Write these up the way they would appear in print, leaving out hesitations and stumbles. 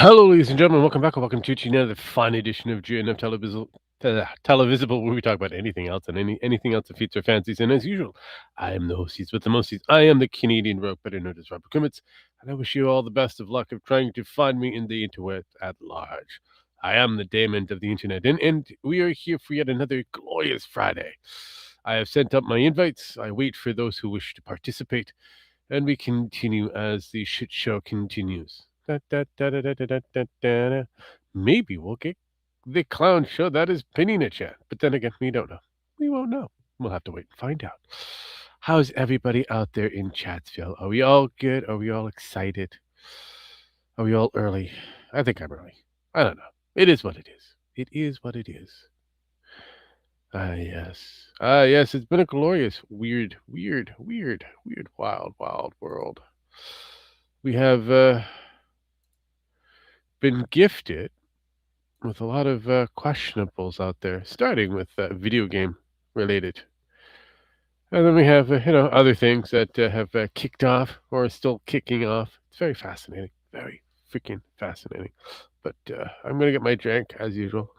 Hello, ladies and gentlemen. Welcome back. Welcome to another fine edition of GNF Televisable, where we talk about anything else and anything else that fits our fancies. And as usual, I am the hosties with the mosties. I am the Canadian rogue, better known as Robert Cummins, and I wish you all the best of luck of trying to find me in the internet at large. I am the Damon of the internet, and we are here for yet another glorious Friday. I have sent up my invites. I wait for those who wish to participate, and we continue as the shit show continues. Da, da, da, da, da, da, da, da, da. Maybe we'll get the clown show that is pinning a chat. But then again, we don't know. We won't know. We'll have to wait and find out. How's everybody out there in Chatsville? Are we all good? Are we all excited? Are we all early? I think I'm early. I don't know. It is what it is. It is what it is. Ah, yes. Ah, yes. It's been a glorious, weird, wild world. We have been gifted with a lot of questionables out there, starting with video game related. And then we have, other things that have kicked off or are still kicking off. It's very fascinating. Very freaking fascinating. But I'm going to get my drink as usual.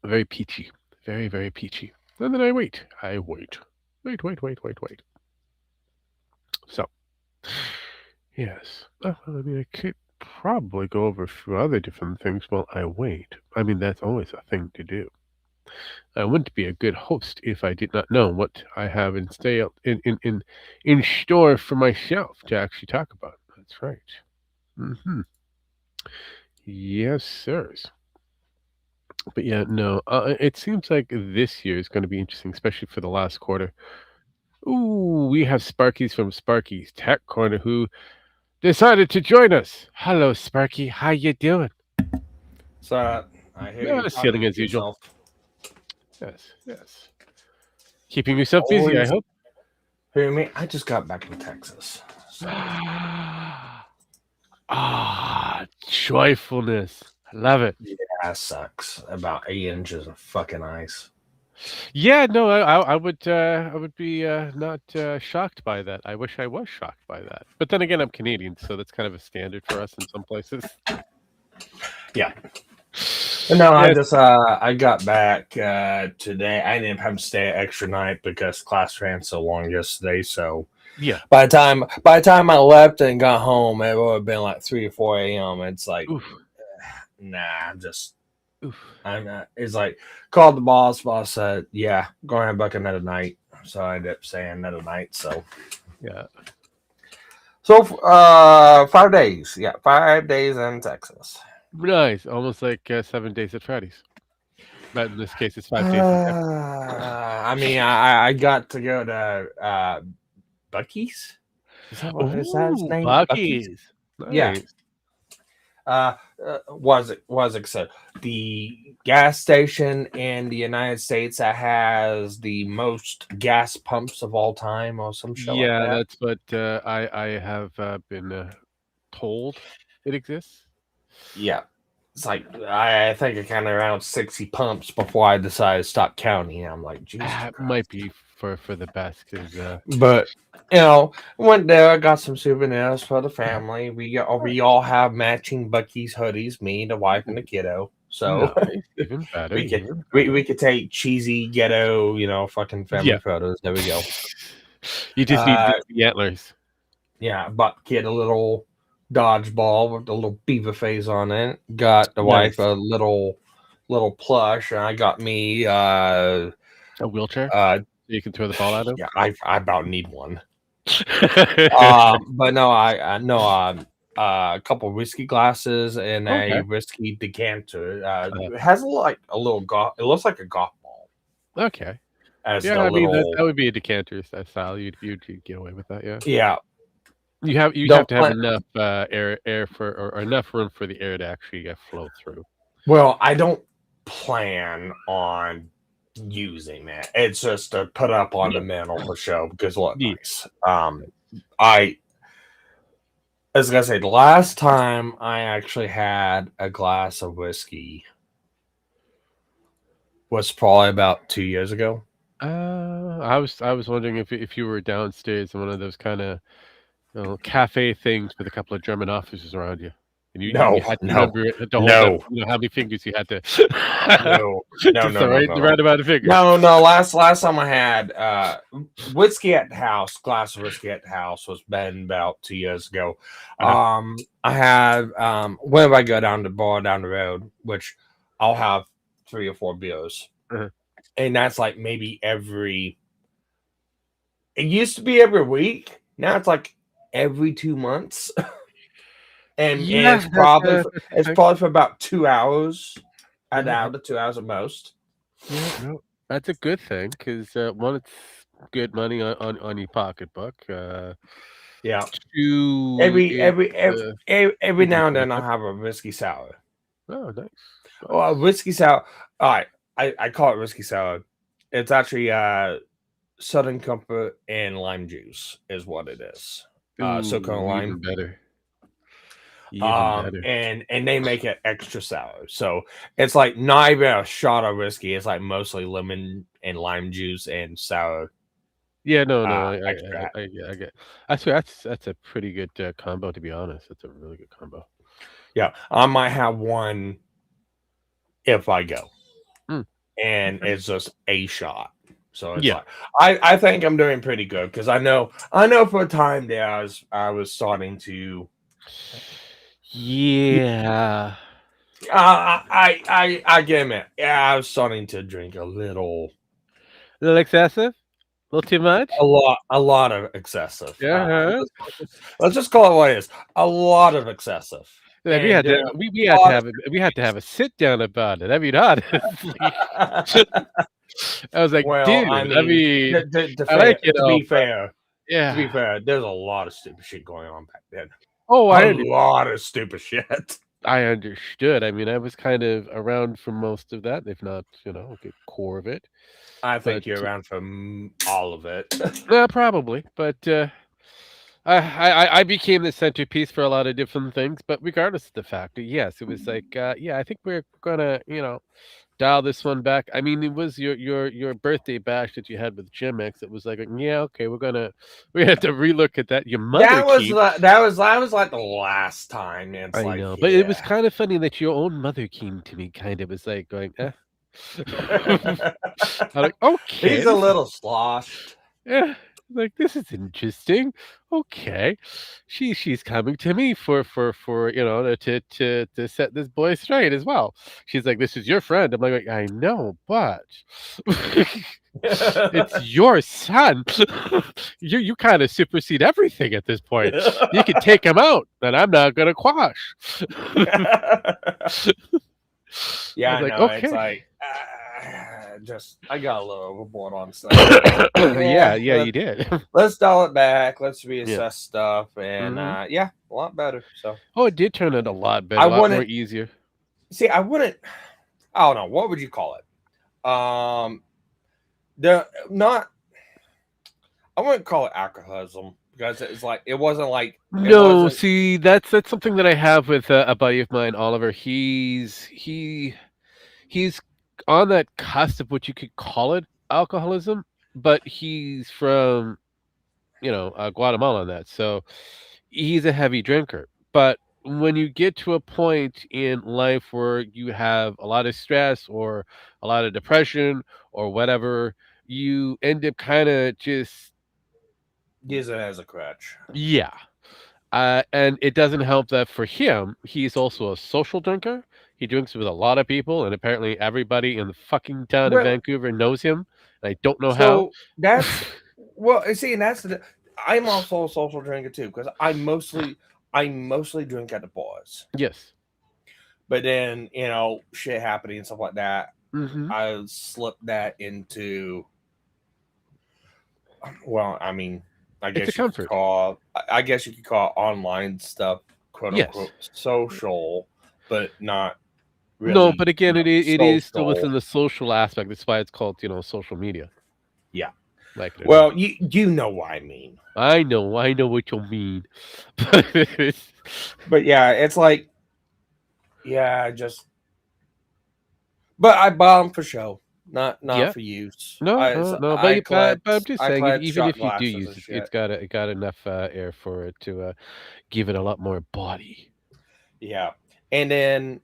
Very peachy. Very, very peachy. And then I wait. I wait. Wait. So, yes. I mean, I could probably go over a few other different things while I wait. I mean, that's always a thing to do. I wouldn't be a good host if I did not know what I have in store for myself to actually talk about. That's right. hmm Yes, sirs. But yeah, no. It seems like this year is going to be interesting, especially for the last quarter. Ooh, we have Sparky's from Sparky's Tech Corner who decided to join us. Hello, Sparky. How you doing? So I hear No, you just talking chilling to as usual. yourself. Yes. Keeping yourself busy, I Always hope. hear me. I just got back from Texas, so Joyfulness. I love it. yeah, that sucks. About 8 inches of fucking ice. Yeah, no, I would be not shocked by that. I wish I was shocked by that. But then again, I'm Canadian, so that's kind of a standard for us in some places. Yeah. But no, I Yes, just I got back today. I didn't have to stay an extra night because class ran so long yesterday. So yeah. by the time I left and got home, it would have been like 3 or 4 a.m. It's like, Oof, nah, oof. I'm not. It's like called the boss. Boss said, "Yeah, go ahead and book another night." So I ended up staying another night. Yeah. So 5 days. Yeah, 5 days in Texas. Nice. Almost like 7 days at Freddy's. But in this case, it's 5 days in Texas. I mean, I got to go to Bucky's. Is that his Ooh, name? Bucky's. Bucky's. Yeah. Nice. Uh, was it so the gas station in the United States that has the most gas pumps of all time or some shit like Yeah, that? that's what I have been told it exists. Yeah. It's like I think I counted around 60 pumps before I decided to stop counting. I'm like, Jesus Might Christ. be for the best because But went there, got some souvenirs for the family. We all have matching Bucky's hoodies, me, the wife, and the kiddo. So nice, even better, we could even we better. could take cheesy ghetto, fucking Yeah, family photos. There we go. you just need Uh the antlers. yeah, bought the kid a little dodgeball with a little beaver face on it. Got the wife Nice. a little plush, and I got me A wheelchair uh so you can throw the ball at him. yeah, I about need one. But no, I no, a couple whiskey glasses and a Okay. whiskey decanter. Uh, It has like a little golf. It looks like a golf ball okay. as Yeah, the I mean little. that would be a decanter style. You'd get away with that. Yeah. Yeah, You'd have don't to have plan. enough air for or enough room for the air to actually flow through. Well, I don't plan on using it. It's just to put up on the Yeah. mantle for show because it look Yeah. nice. I as I gonna say, the last time I actually had a glass of whiskey was probably about 2 years ago. I was wondering if you were downstairs in one of those kind of cafe things with a couple of German officers around you, and you No, had to no, remember it to hold up, no, how many fingers you had to no, no, just no, the no, the no, right no. amount of fingers. No, no. Last time I had whiskey at the house, glass of whiskey at the house was been about 2 years ago. Uh-huh. I have whenever I go down to the bar down the road, which I'll have 3 or 4 beers, Uh-huh. and that's like maybe every. It used to be every week. Now it's like every 2 months, and Yeah, that's a it's thing. probably for about 2 hours, an Yeah, hour to 2 hours at most. yeah, no, that's a good thing because, 1, it's good money on your pocketbook, Yeah. 2, Every it's, every every uh, every keeping you now and then I'll productive. have a whiskey sour. Oh, nice, Oh, a nice. whiskey sour. All right, I call it whiskey sour. It's actually Southern Comfort and lime juice is what it is. So-called Ooh, lime. even better, even better. And they make it extra sour. So it's like not even a shot of whiskey. It's like mostly lemon and lime juice and sour Yeah, no, no, extract. yeah, I get. That's a pretty good, combo, to be honest. That's a really good combo. Yeah, I might have one if I go, Mm, and okay. it's just a shot. So it's Yeah. like I think I'm doing pretty good because I know for a time there I was starting to Yeah. I get it. Yeah, I was starting to drink A little excessive? A little too much? a lot of excessive. Uh-huh. Let's just call it what it is. A lot of excessive. Like, And there are we a had to lot of have we had to have a sit down about it. I mean, honestly. I was like, well, I "Dude, I mean, mean, I like it to all, be but fair, yeah." there's a lot of stupid shit going on back then. Oh, A lot of stupid shit. I understood. I mean, I was kind of around for most of that, if not, a good core of it. I But think you're around for all of it. probably. But I became the centerpiece for a lot of different things. But regardless of the fact, yes, it was like, yeah, I think we're gonna, dial this one back. I mean, it was your birthday bash that you had with Jim X. It was like, yeah, okay, we have to relook at that. Your mother came. That was like the last time. It's I like, know, but it was yeah. kind of funny that your own mother came to me. Kind of was like going, eh. I'm like, okay, He's a this is little sloshed. yeah, like this is interesting. Okay, she's coming to me for to set this boy straight as well. She's like, this is your friend. I'm like, I know, but it's your son. You kind of supersede everything at this point. You can take him out, and I'm not gonna quash. I Yeah, was I like, know. It's okay. like just I got a little overboard on stuff. It's like, Yeah, yeah, yeah, you did. let's dial it back. Let's Yeah. reassess stuff, and Mhm. yeah, a lot better. So Oh, it did turn out a lot better, I a lot more wouldn't easier. see. I wouldn't. I don't know. What would you call it? The not. I wouldn't call it alcoholism because it's like it No, wasn't. see, that's something that I have with, a buddy of mine, Oliver. He's on that cusp of what you could call it alcoholism, but he's from, Guatemala and that, so he's a heavy drinker. But when you get to a point in life where you have a lot of stress or a lot of depression or whatever, you end up kinda just Use it as a crutch. yeah. And it doesn't help that for him, he's also a social drinker. He drinks with a lot of people, and apparently everybody in the fucking town of Really? Vancouver knows him. And I don't know how. So that's well, see, and that's the. I'm also a social drinker too because I mostly drink at the bars. Yes. But then shit happening and stuff like that. Mhm. I slipped that into. Well, I mean, It's a comfort. I guess you could call online stuff quote Yes. unquote social, but not No, really but again, it is still social. within the social aspect. That's why it's called, social media, Yeah. like it or Well, not. you know what I mean. I know what you mean. But it's But yeah, it's like yeah, just but I bought them for show. not Yeah. for use. No, I no, so no, I but I'm collect just I saying, collect even shot if you do glasses use and it, it's shit. got enough, air for it to, give it a lot more body. Yeah, and then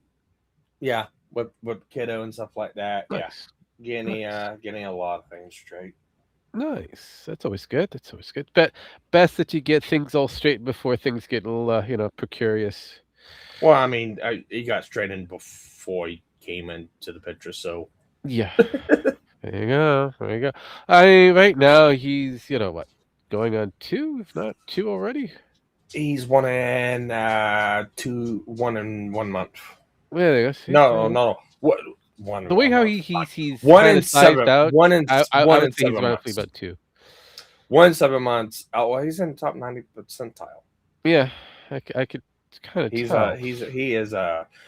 yeah, with kiddo and stuff like that. Yeah, Nice, nice, getting a lot of things straight. nice. That's always good, that's always good. But best that you get things all straight before things get a little, precarious. Well, I mean, he got straight in before he came into the picture, so Yeah. There you go, there you go. I mean, right now, he's, what, going on 2, if not 2 already? he's one in 1 month. Yeah, there you go, see, there No, you go. no, what one The in way one how month? he's One kinda in sized seven. out, I One in would say he's 7 months. roughly about 2. 1 in 7 months. Oh well, he's in the top 90 percentile. Yeah, I could kinda tell. He is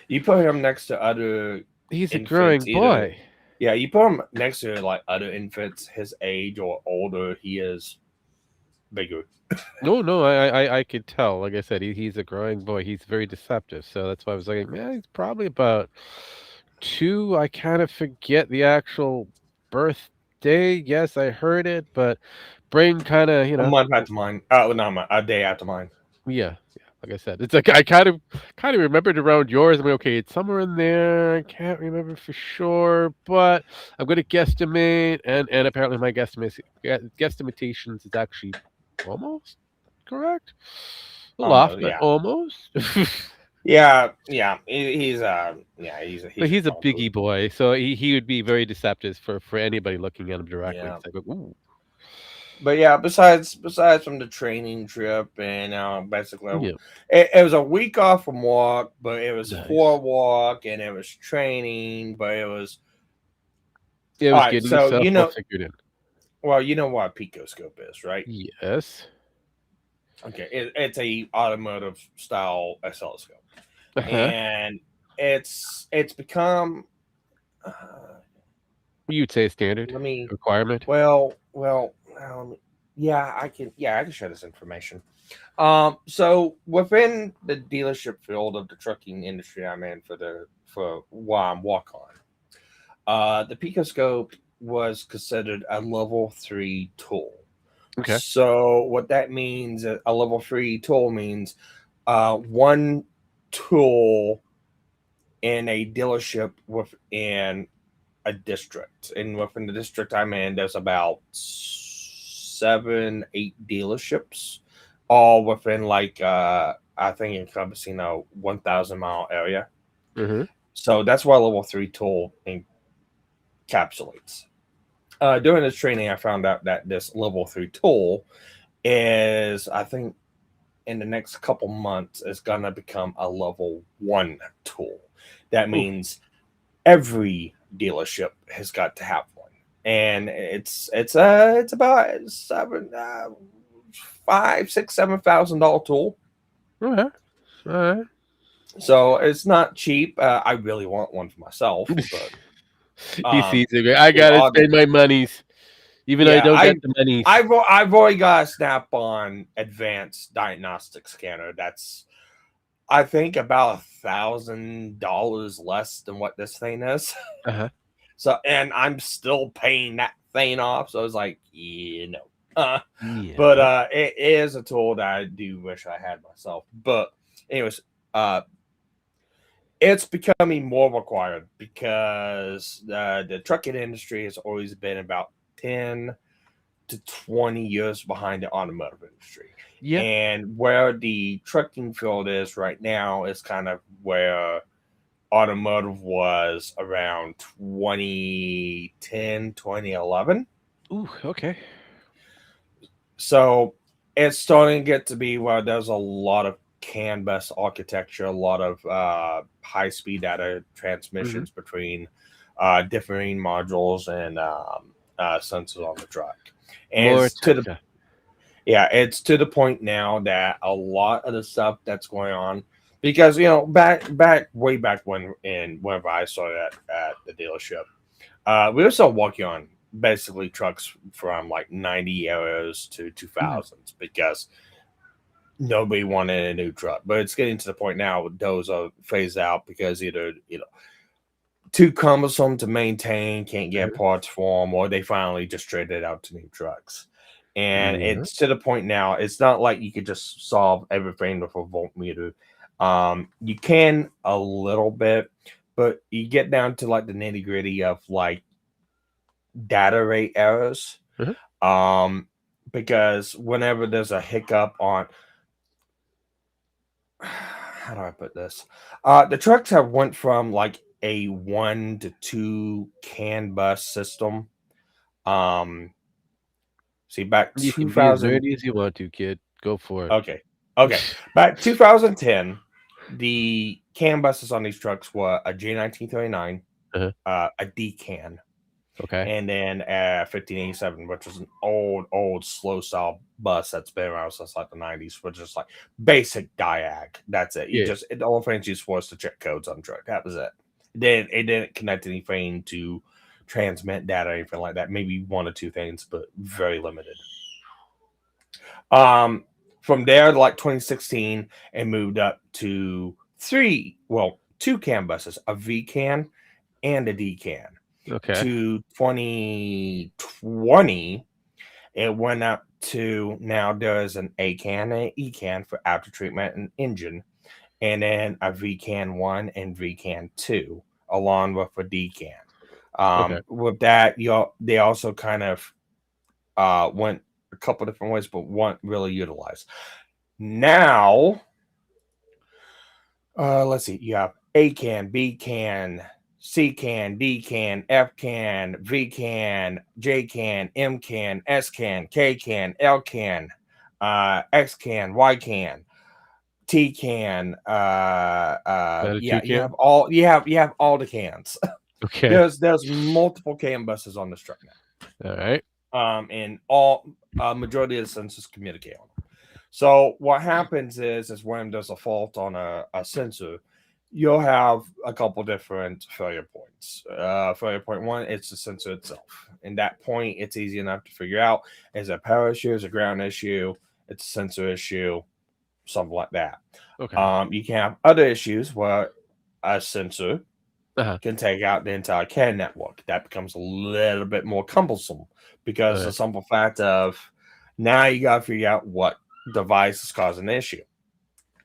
you put him next to other He's a infants, growing either boy. yeah, you put him next to like other infants his age or older, he is bigger. No, no, I could tell. Like I said, he's a growing boy. He's very deceptive, so that's why I was like, "Yeah, he's probably about 2." I kinda forget the actual birthday. Yes, I heard it, but brain kinda, A month after mine. No, a day after mine. yeah, yeah, like I said, it's like I kind of remembered around yours. I'm like, "Okay, it's somewhere in there. I can't remember for sure, but I'm gonna guesstimate," and apparently my guesstimations is actually almost correct. A little off, Almost, but yeah. almost. Yeah, yeah. But He's a he's a small dude. biggie boy, so he would be very deceptive for anybody looking at him directly. Yeah. It's like, "Ooh." But yeah, besides from the training trip and basically Yeah, it was a week off from work, but it was for nice. work and it was training, but it was It all was right. getting So yourself all figured in. well, you know what a picoscope is, right? Yes. Okay, it's a automotive style oscilloscope, Uh-huh. and it's become. Uh, You'd say standard let me. requirement. Well. Yeah, I can share this information. So within the dealership field of the trucking industry I'm in for while I'm walk on, the Picoscope was considered a level 3 tool. Okay. So what that means, a level 3 tool means one tool in a dealership within a district. And within the district I'm in, there's about 7, 8 dealerships, all within like I think encompassing a 1,000 mile area. Mhm. So that's what a level 3 tool encapsulates. During this training, I found out that this level 3 tool is, I think, in the next couple months, is gonna become a level 1 tool. That Ooh, means every dealership has got to have one, and it's about seven, $5, $6, $7,000 tool. alright, alright. So it's not cheap. I really want one for myself, but He sees it, I with gotta all the spend my monies, even though I yeah, don't got the monies. I've already got a Snap-on advanced diagnostic scanner. That's I think about $1,000 less than what this thing is. Uh-huh. So, and I'm still paying that thing off. So it's like, uh, but Yeah. it is a tool that I do wish I had myself. But anyways, uh, it's becoming more required because the trucking industry has always been about 10 to 20 years behind the automotive industry. Yeah. And where the trucking field is right now is kind of where automotive was around 2010, 2011. Ooh, okay. So it's starting to get to be where there's a lot of CAN bus architecture, a lot of high speed data Mhm. transmissions between differing modules and sensors on the truck. And More it's to the Tesla. yeah, it's to the point now that a lot of the stuff that's going on, because back way back when, and whenever I started at the dealership, we were still working on basically trucks from like 90 eras to Mhm. 2000s because nobody wanted a new truck. But it's getting to the point now those are phased out because either too cumbersome to maintain, can't get Uh-huh. parts for them, or they finally just traded out to new trucks. And Yeah. it's to the point now, it's not like you could just solve everything with a voltmeter. You can a little bit, but you get down to like the nitty gritty of like data rate errors. Uh-huh. Um, because whenever there's a hiccup on, how do I put this? The trucks have went from like a 1 to 2 CAN bus system. Um, see back You can be as 2000. nerdy as you want to, kid. Go for it. Okay, okay, back 2010, the CAN buses on these trucks were a J1939, Uh-huh. a D-CAN, Okay. and then a 1587, which was an old slow style bus that's been around since like the 90s, which is like basic diag. That's it. Yeah. The only thing it's used for is to check codes on the truck. That was it. Then it didn't connect anything to transmit data or anything like that. Maybe one or two things, but very limited. Um, from there, like 2016, and moved up to two CAN buses, a V CAN and a D CAN. Okay. To 2020, it went up to now there's an A CAN and an E CAN for after treatment and engine, and then a V CAN 1 and V CAN 2, along with a D CAN. Okay. With that, they also kind of went a couple different ways, but weren't really utilized. Now, let's see. You have A CAN, B CAN, C CAN, D CAN, F CAN, V CAN, J CAN, M CAN, S CAN, K CAN, L CAN, X CAN, Y CAN, T CAN. That a Yeah, toucan? you have all the cans. Okay. There's multiple CAN buses on this truck now. All right. And all majority of the sensors communicate on them. So what happens is when there's a fault on a sensor, you'll have a couple different failure points. Failure point one, it's the sensor itself. And that point, it's easy enough to figure out. Is it a power issue? Is it a ground issue? It's a sensor issue, something like that. Okay. You can have other issues where a sensor Uh-huh. can take out the entire CAN network. That becomes a little bit more cumbersome because the Okay. simple fact of now you got to figure out what device is causing the issue.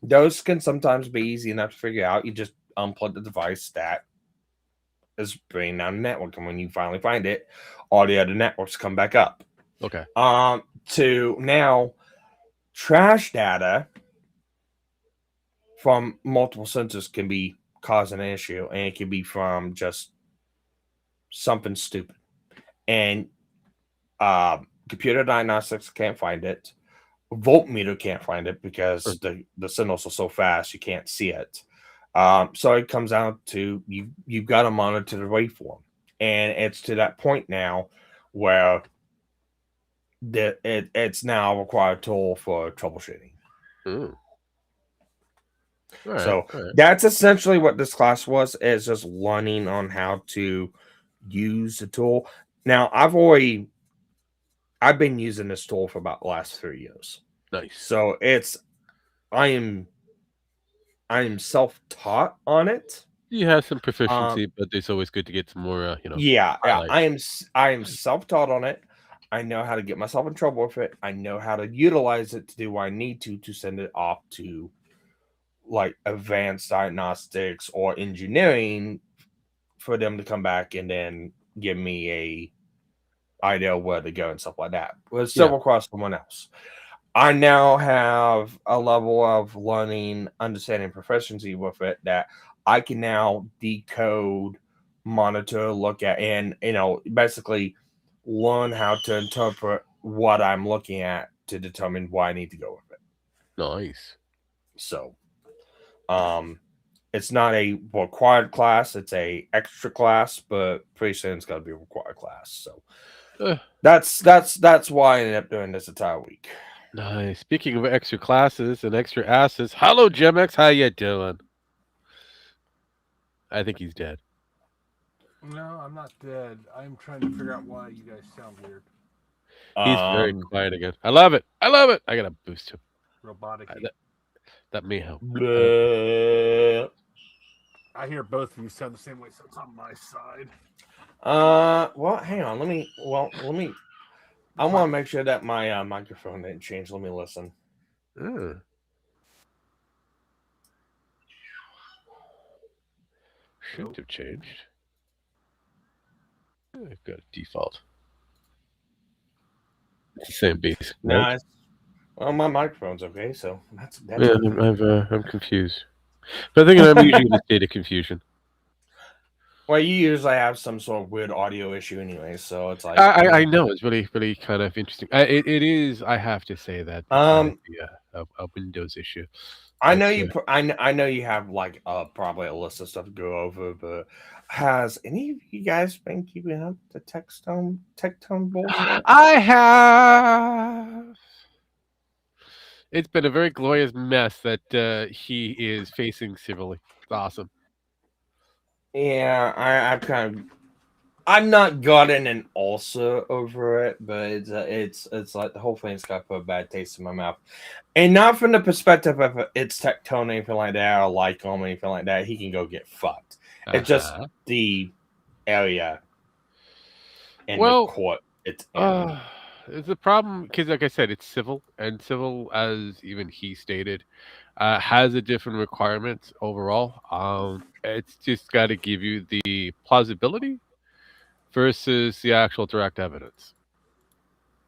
Those can sometimes be easy enough to figure out. You just unplug the device that is bringing down the network, and when you finally find it, all the other networks come back up. Okay. To now, trash data from multiple sensors can be causing an issue, and it can be from just something stupid. And computer diagnostics can't find it. Voltmeter can't find it because the signals are so fast you can't see it. So it comes out to you've got to monitor the waveform, and it's to that point now where it's now a required tool for troubleshooting. Mm. All right. So All right. that's essentially what this class was, is just learning on how to use the tool. Now I've been using this tool for about the last 3 years. Nice. So I am I am self-taught on it. You have some Um proficiency, but it's always good to get some more, yeah, highlights. I am self-taught on it. I know how to get myself in trouble with it. I know how to utilize it to do what I need to send it off to like advanced diagnostics or engineering for them to come back and then give me a idea where to go and stuff like that. With Yeah. several across someone else. I now have a level of learning, understanding, proficiency with it that I can now decode, monitor, look at, and basically learn how to interpret what I'm looking at to determine why I need to go with it. Nice. So, um, it's not a required class; it's a extra class, but pretty soon it's got to be a required class. So Uh, that's why I ended up doing this entire week. nice. Speaking of extra classes and extra asses, hello, Gemex. How you doing? I think he's dead. No, I'm not dead. I'm trying to figure out why you guys sound weird. He's very Um, quiet again. I love it. I love it. I gotta boost him. Robotic. That may help. I don't. Bleh. I hear both of you sound the same way, so it's on my side. Well, hang on. Let me. I want to make sure that my microphone didn't change. Let me listen. Shouldn't have changed. I've got a default. It's the same basic. No, well, my microphone's okay, so that's Yeah, okay. I'm confused. But I think I'm usually in a state of confusion. Well, you usually have some sort of weird audio issue anyway, so it's like I know it's really kind of interesting. It is. I have to say that it might be a Windows issue. I But, know you. I know you have like probably a list of stuff to go over, but has any of you guys been keeping up the tectone bullshit? I have. It's been a very glorious mess that he is facing civilly. It's awesome. Yeah, I've kind of. I'm not gotten an ulcer over it, but it's like the whole thing's got to put a bad taste in my mouth, and not from the perspective of it's tectone or anything like that, or like him or anything like that. He can go get fucked. It's just the area and the court it's in. It's a problem because, like I said, it's civil, and civil, as even he stated, has a different requirement overall. It's just got to give you the plausibility versus the actual direct evidence.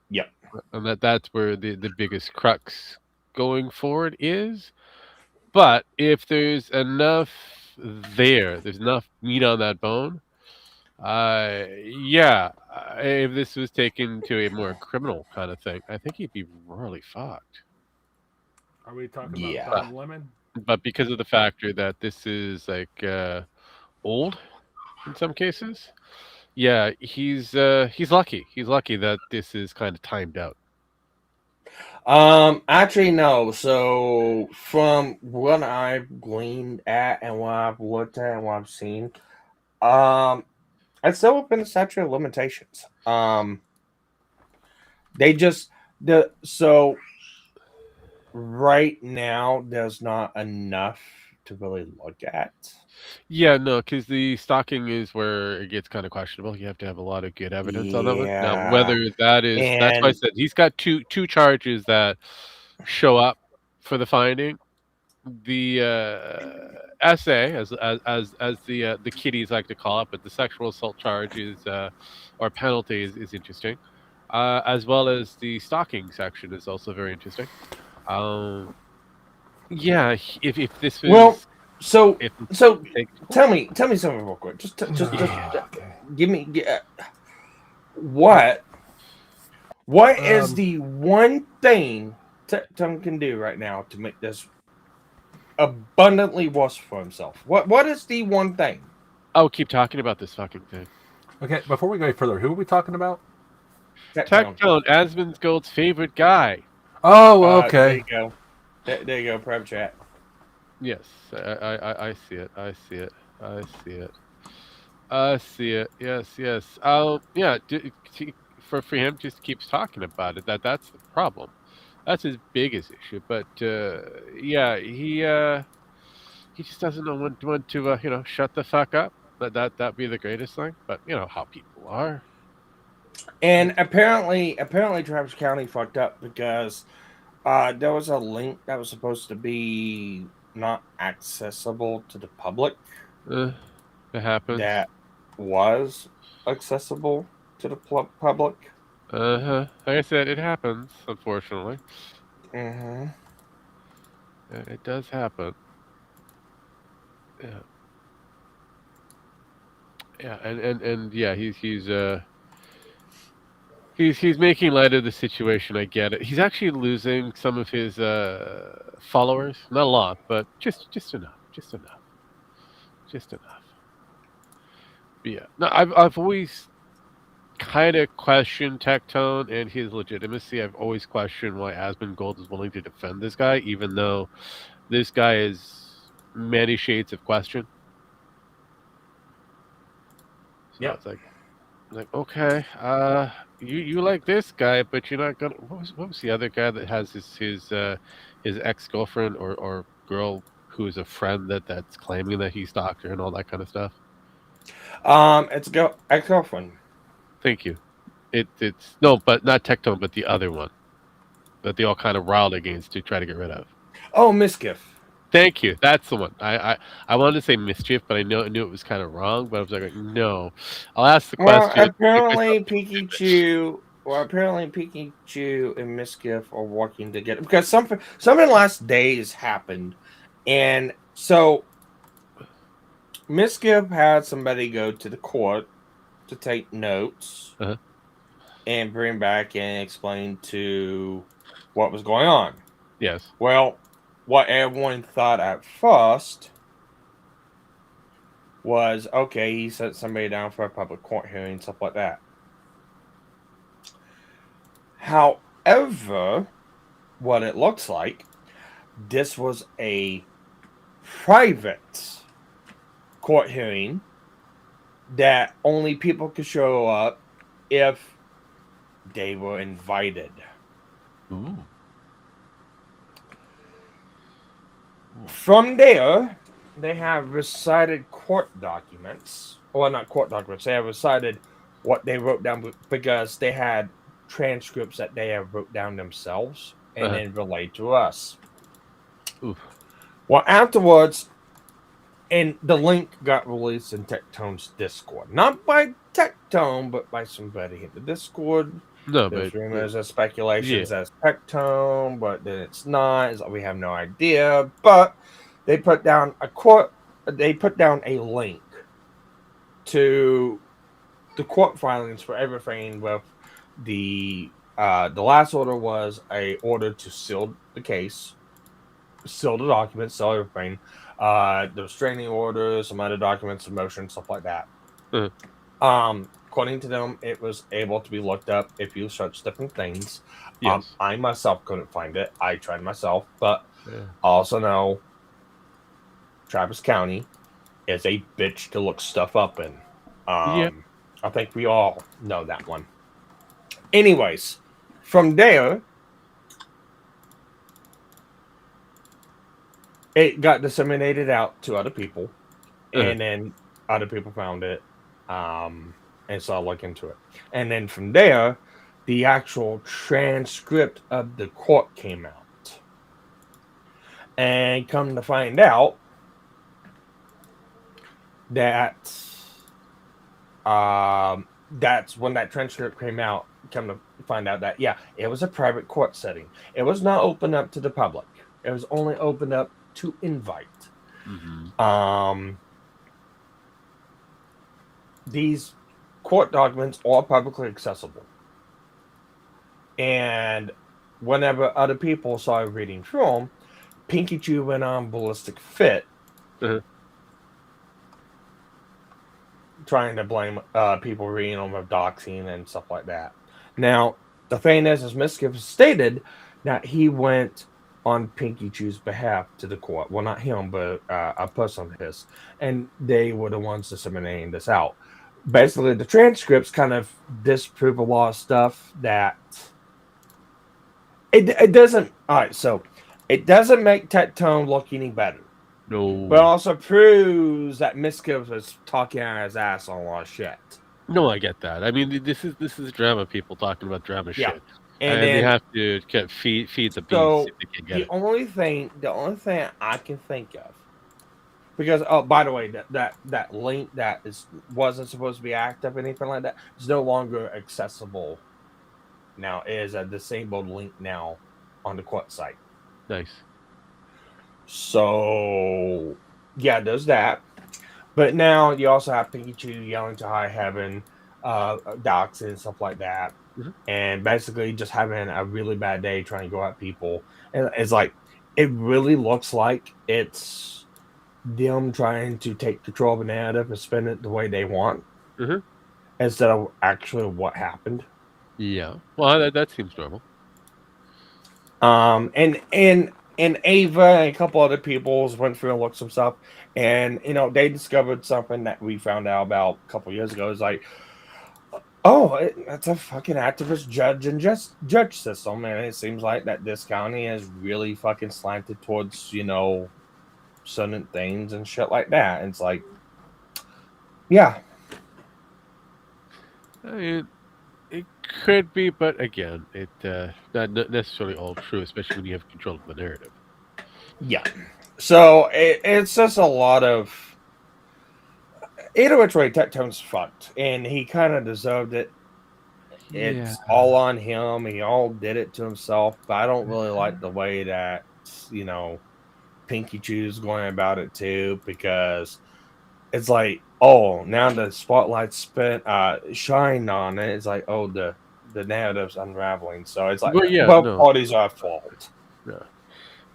Yep. And that's where the biggest crux going forward is. But if there's enough there's enough meat on that bone. Yeah, if this was taken to a more criminal kind of thing, I think he'd be royally fucked. Are we talking Yeah. about Don Lemon? But because of the factor that this is like old in some cases, yeah, he's lucky. He's lucky that this is kind of timed out. Actually, no. So from what I've gleaned at and what I've looked at and what I've seen, it's still within the statute of limitations. They just so right now there's not enough to really look at. Yeah, no, because the stalking is where it gets kind of questionable. You have to have a lot of good evidence on that one. Now, whether that is that's why I said he's got two charges that show up for the finding. The essay, as the kiddies like to call it, but the sexual assault charge is or penalty is interesting, as well as the stalking section is also very interesting. Yeah, if this was so if tell me something real quick. Just give me what is the one thing Tom can do right now to make this abundantly worse for himself? What is the one thing? Oh, keep talking about this fucking thing. Okay, before we go any further, who are we talking about? Tectone, Asmongold's favorite guy. Oh, okay. There you go, prep chat. Yes, I see it. I see it. I see it. I see it. Yes, yes. Yeah. For him, just keeps talking about it. That's the problem. That's his biggest issue. But yeah, he just doesn't know when to shut the fuck up. That'd be the greatest thing. But you know how people are. And apparently Travis County fucked up because there was a link that was supposed to be not accessible to the public. It happens. That was accessible to the public. Like I said, it happens. Unfortunately. Mm-hmm. It does happen. Yeah. Yeah, and yeah, he's making light of the situation. I get it. He's actually losing some of his followers. Not a lot, but just enough. Just enough. Just enough. But yeah. No, I've always kind of questioned Tectone and his legitimacy. I've always questioned why Asmongold is willing to defend this guy, even though this guy is many shades of question. So yeah, it's like okay, you like this guy, but you're not gonna. What was the other guy that has his ex girlfriend or girl who's a friend that's claiming that he's doctor and all that kind of stuff? It's ex-girlfriend. Thank you. It's no, but not Tectone, but the other one that they all kind of riled against to try to get rid of. Oh, Misgift. Thank you. That's the one. I wanted to say mischief, but I knew it was kind of wrong. But I was like, no. I'll ask the Well, question. Make myself apparently look stupid. Pikachu and Misgift are working together because some in the last days happened, and so Misgift had somebody go to the court to take notes Uh-huh. and bring back and explain to what was going on. Yes. Well, what everyone thought at first was okay, he sent somebody down for a public court hearing, stuff like that. However, what it looks like, this was a private court hearing that only people could show up if they were invited. Ooh. From there, they have recited court documents. Well, not court documents. They have recited what they wrote down because they had transcripts that they have wrote down themselves and Uh-huh. then relayed to us. Oof. Well, afterwards, and the link got released in Tectone's Discord. Not by Tectone, but by somebody in the Discord. No, There's but rumors and speculations yeah. as Tectone, but then it's not. It's like we have no idea. But they put down a court. They put down a link to the court filings for everything. With the last order was a order to seal the case, seal the documents, seal everything. The restraining orders, some other documents of motion, stuff like that. According to them, it was able to be looked up if you search different things. Yes. I myself couldn't find it. I tried myself, but Yeah. I also know Travis County is a bitch to look stuff up in. Yeah. I think we all know that one. Anyways, from there, it got disseminated out to other people, and then other people found it, and started looking into it. And then from there, the actual transcript of the court came out. And come to find out that that's when that transcript came out. Come to find out that, yeah, it was a private court setting. It was not open up to the public. It was only opened up to invite. Mm-hmm. These court documents are publicly accessible. And whenever other people started reading through them, Pikachu went on ballistic fit, trying to blame people reading them of doxing and stuff like that. Now, the thing is Misgift stated that he went on Pikachu's behalf to the court. Well, not him, but a person of his. And they were the ones disseminating this out. Basically, the transcripts kind of disprove a lot of stuff that it doesn't. All right, so it doesn't make Tectone look any better. No. But also proves that Misgift was talking out of his ass on a lot of shit. No, I get that. I mean, this is drama people talking about drama shit, And they then have to feed the beast so if they can get the it. only thing I can think of, because by the way, that link that wasn't supposed to be active, anything like that, is no longer accessible now. It is a disabled link now on the court site. Nice. So yeah, there's that. But now you also have Pikachu yelling to high heaven, doxing and stuff like that. And basically just having a really bad day trying to go at people. And it's like, it really looks like it's them trying to take control of a narrative and spin it the way they want, instead of actually what happened. Yeah. Well, that seems normal. And Ava and a couple other people went through and looked some stuff, and they discovered something that we found out about a couple years ago. It's like, oh, it's a fucking activist judge and judge system, and it seems like that this county is really fucking slanted towards certain things and shit like that. And it's like, yeah, I mean, it could be, but again, not necessarily all true, especially when you have control of the narrative. yeah. So it's just a lot of either which way. Tectone's fucked, and he kind of deserved it. Yeah. It's all on him. He all did it to himself. But I don't really like the way that you know Pinky Chew's going about it too, because it's like, oh, now the spotlight's shined on it. It's like, oh, the narrative's unraveling. So it's like Well, yeah, both no, parties are at fault. no.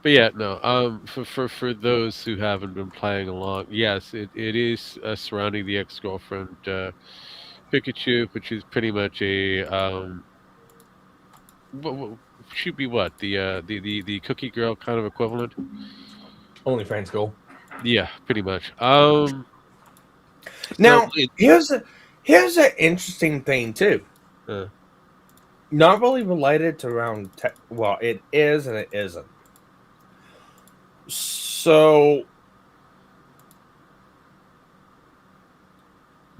But yeah, no. For those who haven't been playing along, yes, it is surrounding the ex-girlfriend Pikachu, which is pretty much a should be what the cookie girl kind of equivalent. OnlyFans go. Yeah, pretty much. So Now here's an interesting thing too. uh, Not really related to around well, it is and it isn't. So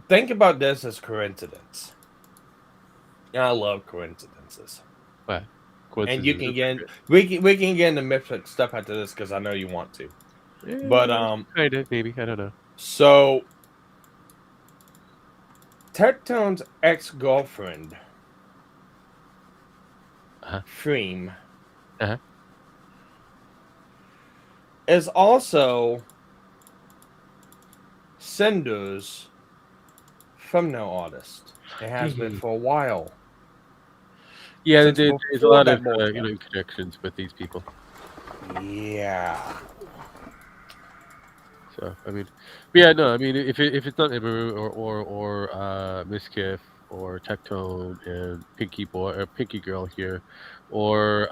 think about this as coincidence. I love coincidences. what? And you can Coincidences? get we can get into mythic stuff after this because I know you want to. But kind of maybe I don't know. so Tectone's ex-girlfriend, Freem, Uh-huh. is also Cinder's thumbnail artist. It has been for a while. Yeah, Since there's a before lot that of bullshit. connections with these people. Yeah. So I mean, but yeah, no, I mean, if it's not Imaru or Miskiff or Tectone and Pinky Boy or Pinky Girl here, or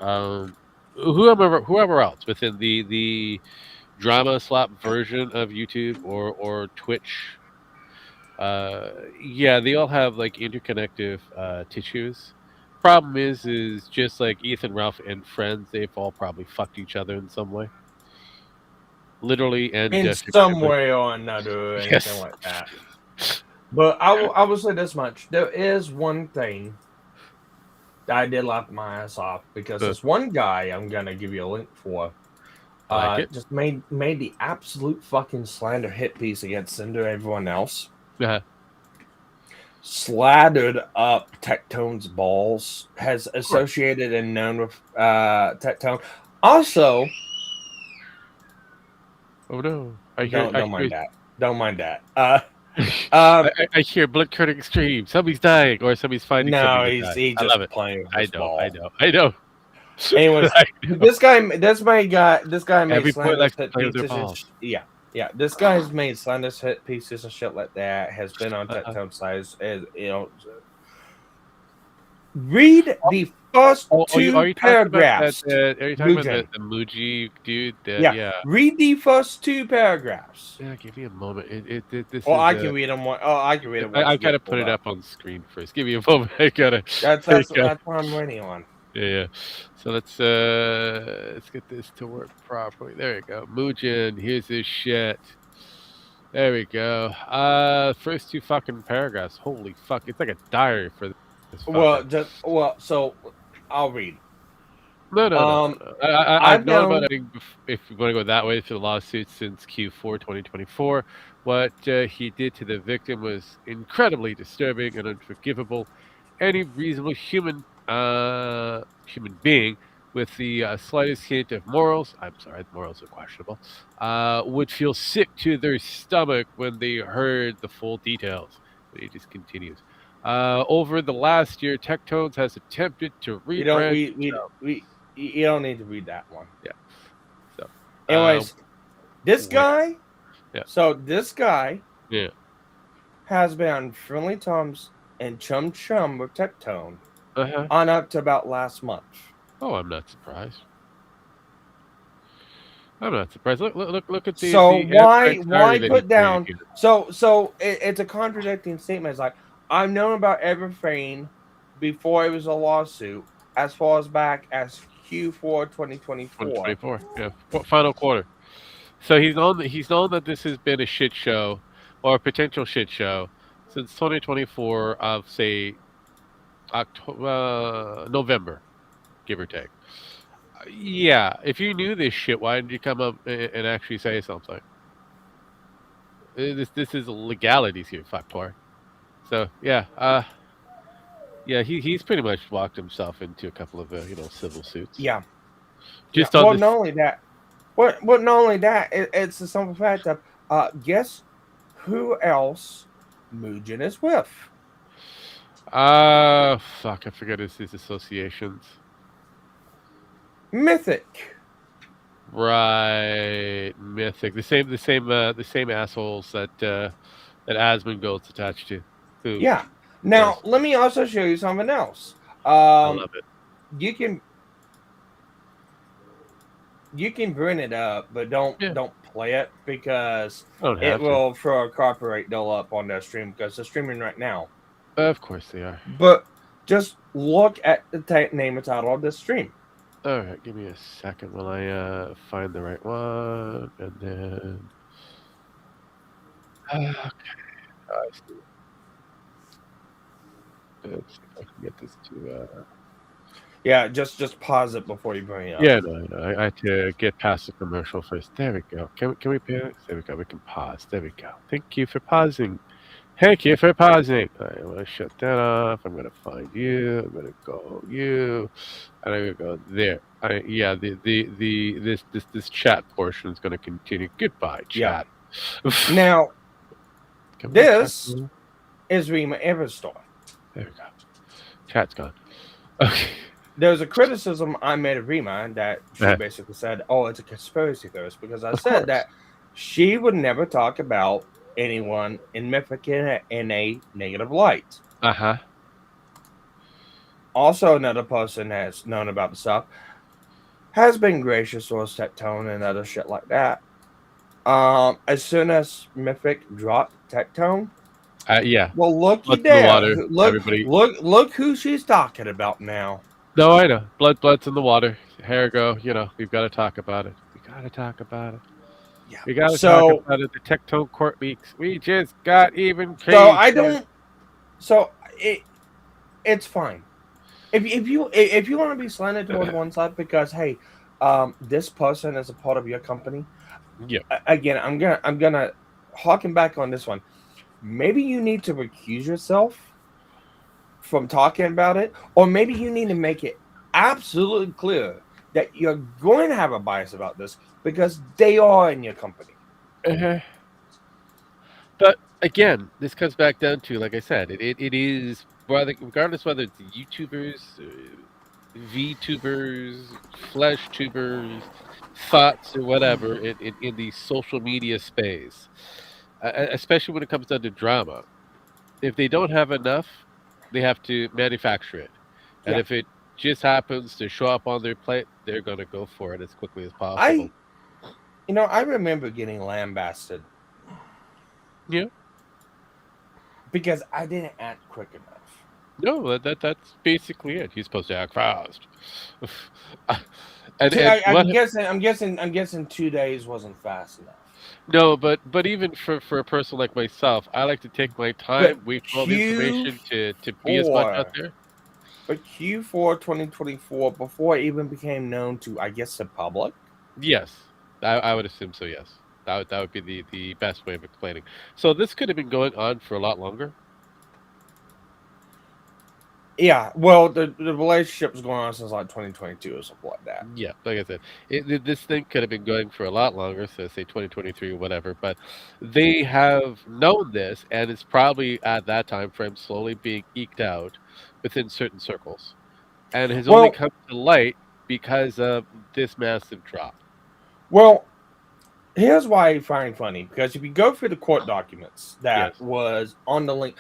whoever else within the drama slap version of YouTube or Twitch, yeah, they all have like interconnective tissues. Problem is just like Ethan, Ralph, and friends, they've all probably fucked each other in some way, literally and In some figuratively. way or another, or anything Yes. like that. But I will say this much. There is one thing that I did laugh my ass off because this one guy I'm gonna give you a link for Like it. just made the absolute fucking slander hit piece against Cinder and everyone else. Uh-huh. Slathered up Tectone's balls, has associated and known with Tectone. Also, Oh no! don't mind that. Don't mind that. I hear blood curdling screams. Somebody's dying, or somebody's finding No, somebody. he's I just love it. playing with I his know. ball. I know. Anyways, I know. this guy made Every boy slanderous likes to hit play with their pieces. balls. Yeah. This guy's made slanderous hit pieces and shit like that. Has been on Tectone size, as you know. Read the first two paragraphs. Are you talking about the Muji dude? Yeah. Read the first two paragraphs. Yeah, give me a moment. This Well, is. I can read them. I can read them. I gotta put it up on screen first. Give me a moment. I gotta. That's what I'm waiting on. Yeah. So let's get this to work properly. There you go. Mujin, here's his shit. There we go. First two fucking paragraphs. Holy fuck! It's like a diary for this. So I'll read. No. I've known about it. If we're going to go that way for the lawsuit since Q4 2024, what he did to the victim was incredibly disturbing and unforgivable. Any reasonable human being with the slightest hint of morals, I'm sorry, morals are questionable, would feel sick to their stomach when they heard the full details. But he just continues. Over the last year, Tectones has attempted to rebrand. You don't need to read that one. Yeah. So, anyways, this guy. Yeah. So this guy. Yeah. Has been on friendly terms and chum with Tectone Uh-huh. on up to about last month. Oh, I'm not surprised. Look at the. So the why put down? So it's a contradicting statement. It's like, I've known about everything before it was a lawsuit, as far as back as Q4 2024. 2024, yeah, final quarter. So he's known that this has been a shit show or a potential shit show since 2024 of say October, November, give or take. Yeah, if you knew this shit, why didn't you come up and actually say something? This is legalities here, fucktard. So yeah, yeah, he's pretty much walked himself into a couple of civil suits Yeah, yeah. just on Well, this. not only that, what not only that, it's the simple fact of guess who else Mugen is with? Fuck, I forget his associations. Mythic. Right, Mythic, the same assholes that Asmongold's attached to. Who? Yeah. Now Yes, let me also show you something else. I love it. You can bring it up, but don't Yeah, play it because I don't it have to. will throw a copyright bill up on their stream because they're streaming right now. Of course they are. But just look at the name and title of this stream. All right, give me a second while I find the right one, and then okay, I see. Let's see if I can get this to. Yeah, just pause it before you bring it up. Yeah, no, I had to get past the commercial first. There we go. Can we pay it? There we go. We can pause. There we go. Thank you for pausing. Thank you for pausing. I want to shut that off. I'm gonna find you. I'm gonna go you, and I'm gonna go there. Yeah, this chat portion is gonna continue. Goodbye, Yeah. chat. Now Can we this chat? is Rima Everstar. There we go. Chat's gone. Okay. There's a criticism I made of Rima that she Uh-huh. basically said, "Oh, it's a conspiracy theorist," because I Of said course. that she would never talk about anyone in Mythic in a negative light. Uh-huh. Also, another person has known about the stuff, has been gracious towards Tectone and other shit like that. As soon as Mythic dropped Tectone, Yeah. well, looky Blood's in the there. water. Look, Everybody. look who she's talking about now. No, I know. Blood's in the water. Here go. We've got to talk about it. We got to talk about it. Yeah. We got to talk So, about it. The Tectone Court weeks. We just got even crazy. so I don't. So it's fine. If you want to be slanted toward one side because hey, this person is a part of your company. Yeah. Again, I'm gonna harken back on this one. Maybe you need to recuse yourself from talking about it, or maybe you need to make it absolutely clear that you're going to have a bias about this because they are in your company. Uh-huh. But again, this comes back down to, like I said, it is regardless whether it's YouTubers, VTubers, Flesh tubers, thoughts, or whatever in the social media space, especially when it comes down to drama. If they don't have enough, they have to manufacture it, and Yeah. if it just happens to show up on their plate, they're going to go for it as quickly as possible. I remember getting lambasted. Yeah. Because I didn't act quick enough. No, that's basically it. He's supposed to act fast. I'm guessing 2 days wasn't fast enough. No, but even for a person like myself, I like to take my time, wait for all the information to be as much out there. But Q4 2024, before it even became known to, I guess, the public. Yes, I would assume so. Yes, that would be the best way of explaining. So this could have been going on for a lot longer. Yeah, well, the relationship was going on since like 2022 or something like that. Yeah, like I said, this thing could have been going for a lot longer, so say 2023 or whatever. But they have known this, and it's probably at that time frame slowly being eked out within certain circles, and has only come to light because of this massive drop. Well, here's why I find it funny, because if you go through the court documents that was on the link,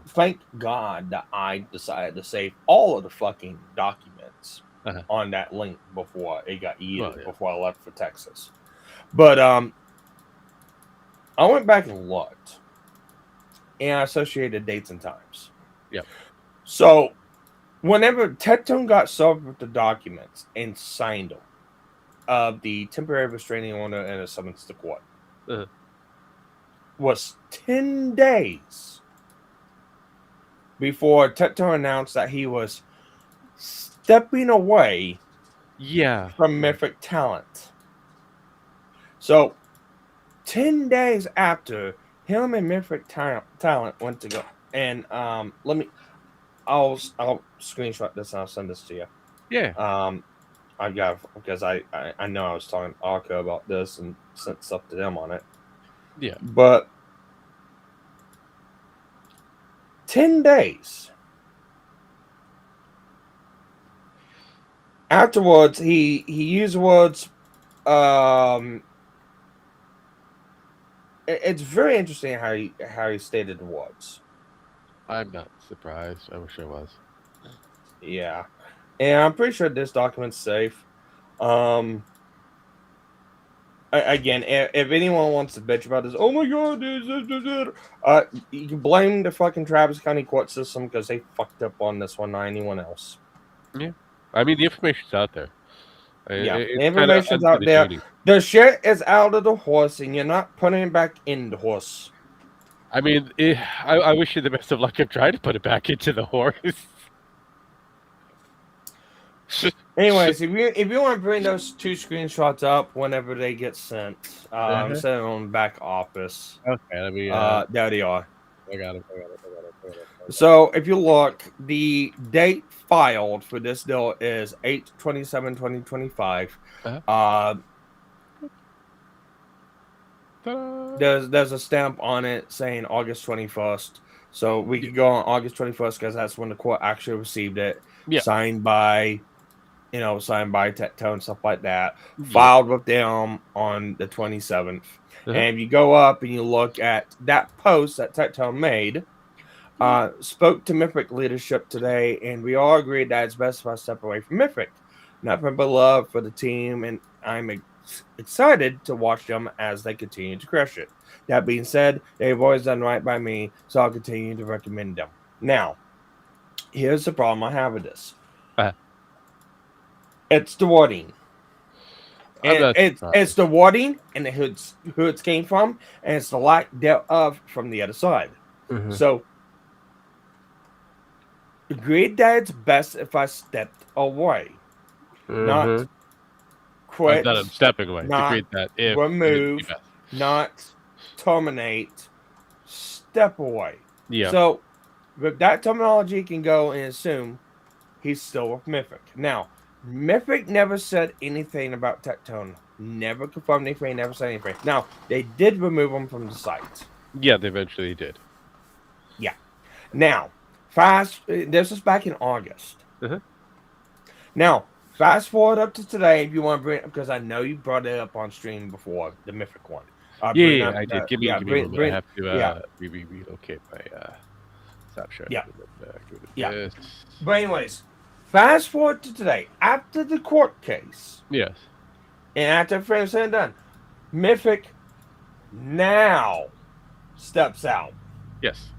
thank God that I decided to save all of the fucking documents on that link before it got yeeted, before I left for Texas. But I went back and looked, and I associated dates and times. Yep. So whenever Tectone got served with the documents and signed them, of the temporary restraining order and a summons to court Uh-huh. was 10 days before Tecton announced that he was stepping away Yeah. from Mythic Talent. So 10 days after him and Mythic Talent went to go, and I'll screenshot this and I'll send this to you. Yeah. I got, because I know I was talking to Arco about this and sent stuff to them on it. Yeah. But 10 days afterwards, he used words. It's very interesting how he stated the words. I'm not surprised. I wish I was. Yeah, and I'm pretty sure this document's safe. Again, if anyone wants to bitch about this, oh my god, you can blame the fucking Travis County court system because they fucked up on this one, not anyone else. Yeah. I mean, the information's out there. Yeah, the It's kind of information's out there. unshady. The shit is out of the horse, and you're not putting it back in the horse. I mean, I wish you the best of luck of trying to put it back into the horse. Anyways, if you want to bring those 2 screenshots up whenever they get sent, I'm sending them on the back office. Okay, let me. There they are. I got it. So if you look, the date filed for this deal is 8/27/2025. Ta-da. There's a stamp on it saying August 21st. So we could go on August 21st because that's when the court actually received it. Yeah. Signed by Tectone and stuff like that. Filed with them on the 27th. And if you go up and you look at that post that Tectone made, spoke to Mythic leadership today, and we all agreed that it's best if I step away from Mythic. Nothing but love for the team, and I'm excited to watch them as they continue to crush it. That being said, they've always done right by me, so I'll continue to recommend them. Now, here's the problem I have with this. It's the wording. And it's the wording and who it came from, and it's the lack thereof from the other side. So, agreed that it's best if I stepped away, not quit. I'm stepping away. Not Agreed that if remove, not terminate, step away. Yeah. So, with that terminology, you can go and assume he's still with Mythic. Now, Mythic never said anything about Tectone. Never confirmed anything, never said anything. Now, they did remove him from the site. Yeah, they eventually did. Yeah. Now, this was back in August. Now, fast forward up to today if you want to bring it, because I know you brought it up on stream before, the Mythic one. I did. Give me a moment. I have to relocate my stop sharing. Yeah. But anyways, fast forward to today, after the court case. Yes. And after everything's said and done, Mythic now steps out. Yes.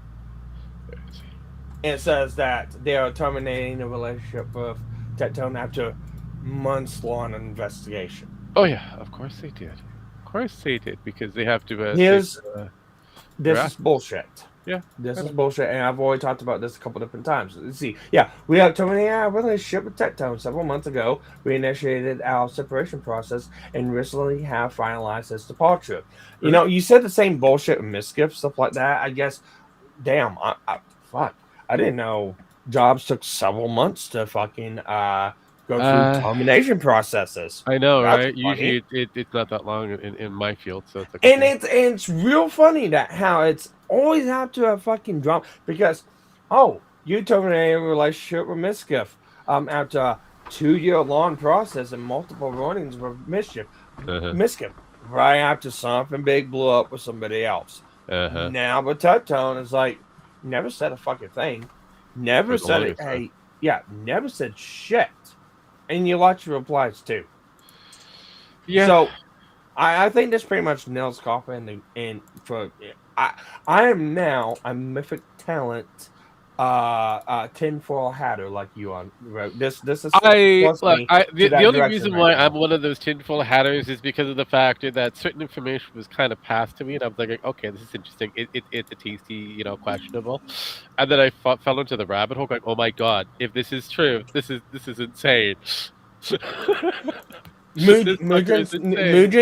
And says that they are terminating the relationship with Tectone after months-long investigation. Oh yeah, of course they did. Of course they did, because they have to. This is bullshit. Yeah. This is bullshit, and I've already talked about this a couple different times. Let's see. Yeah, we have terminated our relationship with Tectone several months ago. We initiated our separation process and recently have finalized his departure. You know, you said the same bullshit with Misgift, stuff like that. I guess, damn, fuck. I didn't know jobs took several months to fucking go through termination processes. I know, That's right? funny. Usually it's not that long in my field, so it's okay. And it's real funny that how it's always have to have fucking drama because, you terminated a relationship with Mischief after a 2-year-long process and multiple warnings with Mischief, right after something big blew up with somebody else. Now, but Tectone is like, never said a fucking thing. Never said it. Hey, yeah, never said shit. And you watch your replies too. Yeah. So, I think this pretty much nails coffin. And for I am now a Mythic Talent tinfoil hatter like you on wrote. This is I forced look. me I to the that only direction reason right why I'm now. one of those tinfoil hatters is because of the factor that certain information was kind of passed to me, and I was like, okay, this is interesting. It's a tasty, questionable, and then I fell into the rabbit hole, going, oh my god, if this is true, this is insane. This fucker is insane.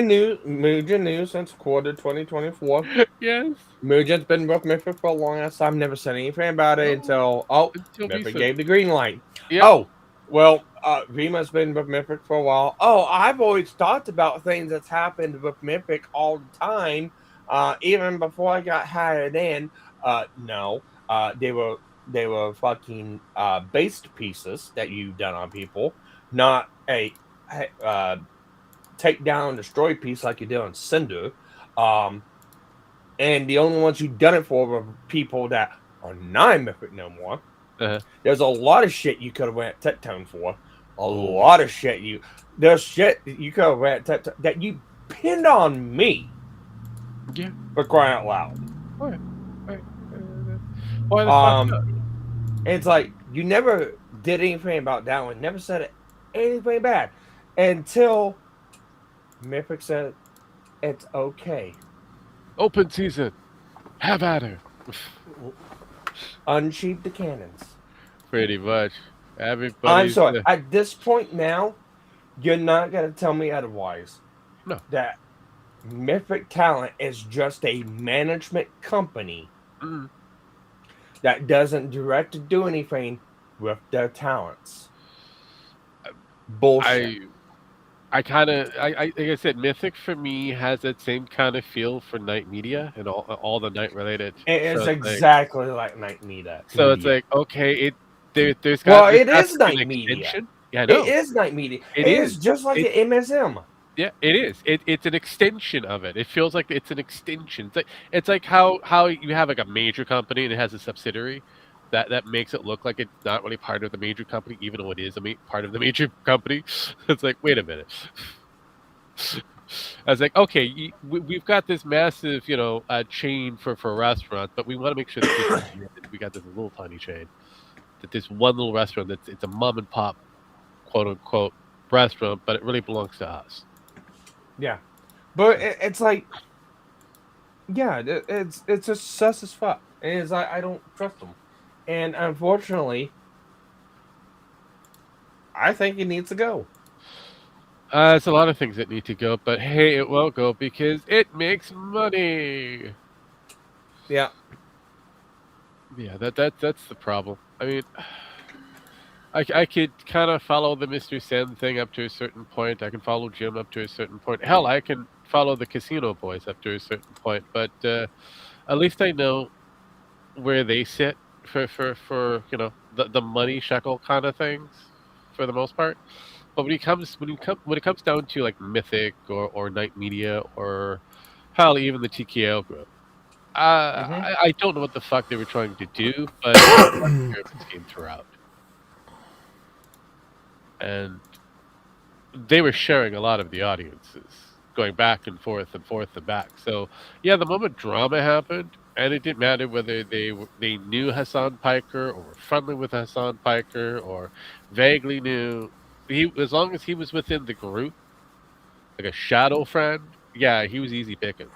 Mugen News since quarter 2024. Yes. Mugen's been with Mythic for a long ass time. Never said anything about it No. until Until Mythic recent. gave the green light. Yep. Oh, well, Rima's been with Mythic for a while. Oh, I've always talked about things that's happened with Mythic all the time. Even before I got hired in. No. They were fucking based pieces that you've done on people, not a uh take down and destroy piece like you did on Cinder. Um, and the only ones who done it for were people that are not Mythic no more. Uh-huh. There's a lot of shit you could have went Tectone for. A Oh. lot of shit there's shit that you could have went Tectone that you pinned on me Yeah. for crying out loud. Why? Why the fuck not? It's like you never did anything about that one, never said anything bad until Mythic said it's okay. Open season. Have at her. Unsheathe the cannons. Pretty much. I'm Everybody's sorry. At this point now, you're not gonna tell me otherwise. No. That Mythic Talent is just a management company Mm. that doesn't direct to do anything with their talents. Bullshit. I kind of, like I said, Mythic for me has that same kind of feel for Night Media and all the night related. It is So it's like, exactly like Night Media. okay, there's Well, it got is to be an Night Media. extension. Yeah, I It know. is Night Media. It It is is. just like It, an MSM. yeah, it is. It's an extension of it. It feels like it's an extension. It's like how you have like a major company and it has a subsidiary that makes it look like it's not really part of the major company, even though it is part of the major company. It's like, wait a minute. I was like, okay, we've got this massive, chain for restaurants, but we want to make sure that we got this little tiny chain. That this one little restaurant it's a mom and pop, quote unquote, restaurant, but it really belongs to us. Yeah, but it's like, yeah, it's just sus as fuck. And it's like I don't trust them, and unfortunately, I think it needs to go. It's a lot of things that need to go, but hey, it will go because it makes money. Yeah, Yeah, that's the problem. I mean, I could kind of follow the Mr. Sen thing up to a certain point. I can follow Jim up to a certain point. Hell, I can follow the Casino Boys up to a certain point. But at least I know where they sit for the money shekel kind of things for the most part. But when it comes down to like Mythic or Night Media or hell even the TKO group, I don't know what the fuck they were trying to do, but it came throughout. And they were sharing a lot of the audiences, going back and forth and forth and back. So yeah, the moment drama happened, and it didn't matter whether they knew Hassan Piker or were friendly with Hassan Piker or vaguely knew, as long as he was within the group, like a shadow friend, yeah, he was easy pickings.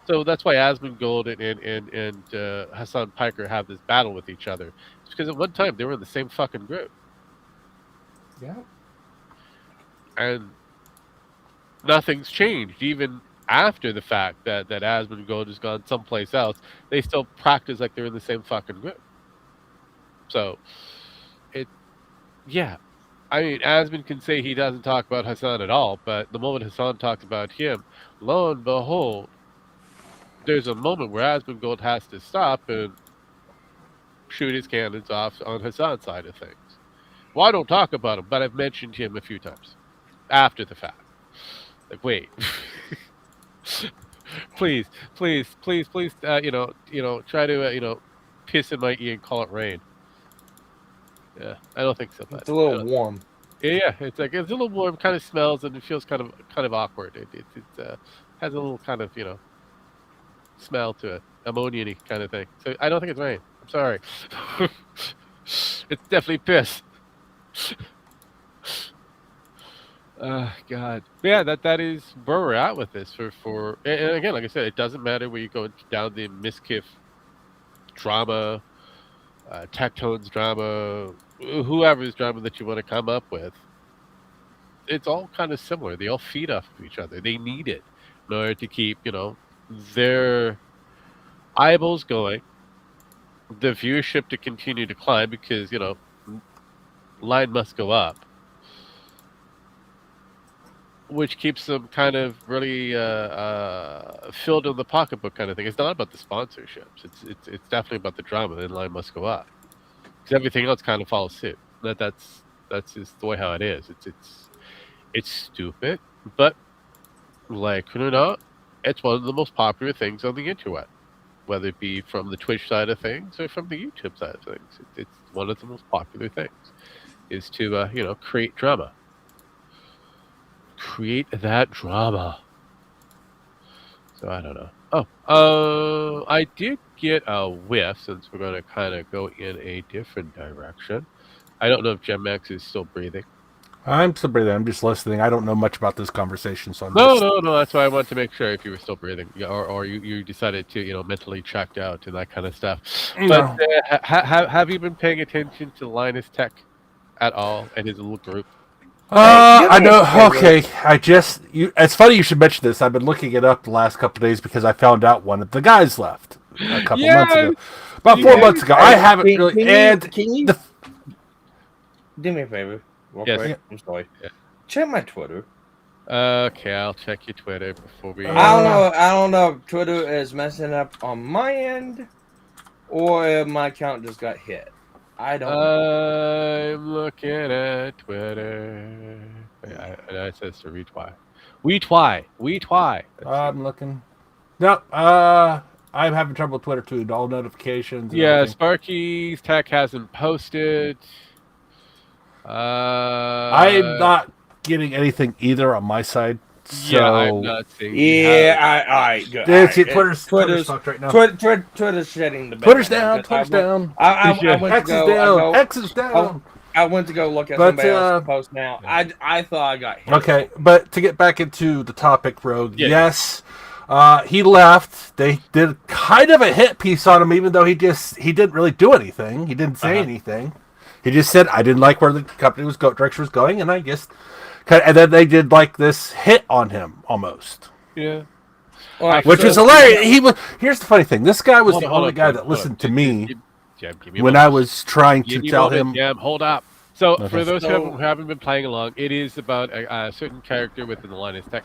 So that's why Asmongold and Hassan Piker have this battle with each other. It's because at one time they were in the same fucking group. yeah. And nothing's changed even after the fact that Asmongold has gone someplace else. They still practice like they're in the same fucking group. So it yeah. I mean, Asmon can say he doesn't talk about Hassan at all, but the moment Hassan talks about him, lo and behold, there's a moment where Asmongold has to stop and shoot his cannons off on Hassan's side of things. Well, I don't talk about him, but I've mentioned him a few times after the fact. Like, wait, please, please, try to, piss in my ear and call it rain. Yeah, I don't think so, but It's a little warm. yeah, it's like it's a little warm, kind of smells, and it feels kind of awkward. It has a little kind of smell to it, ammonia-y kind of thing. So I don't think it's rain. sorry. It's definitely piss. God. Yeah, that is where we're at with this. And again, like I said, it doesn't matter where you go down the Miskiff drama, Tectone's drama, whoever's drama that you want to come up with. It's all kind of similar. They all feed off of each other. They need it in order to keep, their eyeballs going, the viewership to continue to climb because, line must go up, which keeps them kind of really filled in the pocketbook kind of thing. It's not about the sponsorships. It's definitely about the drama. Then line must go up because everything else kind of follows suit. That's just the way how it is. It's stupid, but like it or not, it's one of the most popular things on the internet, whether it be from the Twitch side of things or from the YouTube side of things. It's one of the most popular things is to create drama. Create that drama. So I don't know. I did get a whiff since we're going to kind of go in a different direction. I don't know if Gem Max is still breathing. I'm still breathing. I'm just listening. I don't know much about this conversation, so I'm No. That's why I wanted to make sure if you were still breathing, or you decided to mentally checked out and that kind of stuff. No. But have you been paying attention to Linus Tech at all and his little group? I know. Okay, it's funny you should mention this. I've been looking it up the last couple of days because I found out one of the guys left a couple months ago, about 4 months ago. I haven't really. Can you do me a favor? Real Yes. quick? I'm sorry. Yeah. Check my Twitter. Okay, I'll check your Twitter before we. I don't know if Twitter is messing up on my end or if my account just got hit. I don't know. I'm looking at Twitter. It says to retweet. Retweet. I'm looking. No, I'm having trouble with Twitter too. All notifications. And Yeah, everything. Sparky's Tech hasn't posted. I'm not getting anything either on my side. So Yeah, I'm not seeing. Yeah, all right, good. Dude, see, All right. Twitter's fucked right now. Twitter's shutting the bed. Twitter's down. Twitter's down. I went X to is go. down. X is down. I went to go look at But, somebody else's post now. I thought I got hit. Okay, but to get back into the topic, Rogue, Yeah. yes, he left. They did kind of a hit piece on him, even though he didn't really do anything. He didn't say anything. He just said, I didn't like where the company direction was going, and I just... And then they did like this hit on him, almost. Yeah. Which was hilarious. Here's the funny thing. This guy was the only guy that listened to me when I was trying to tell him... Yeah, hold up. So, Okay. for those who haven't been playing along, it is about a certain character within the Linus Tech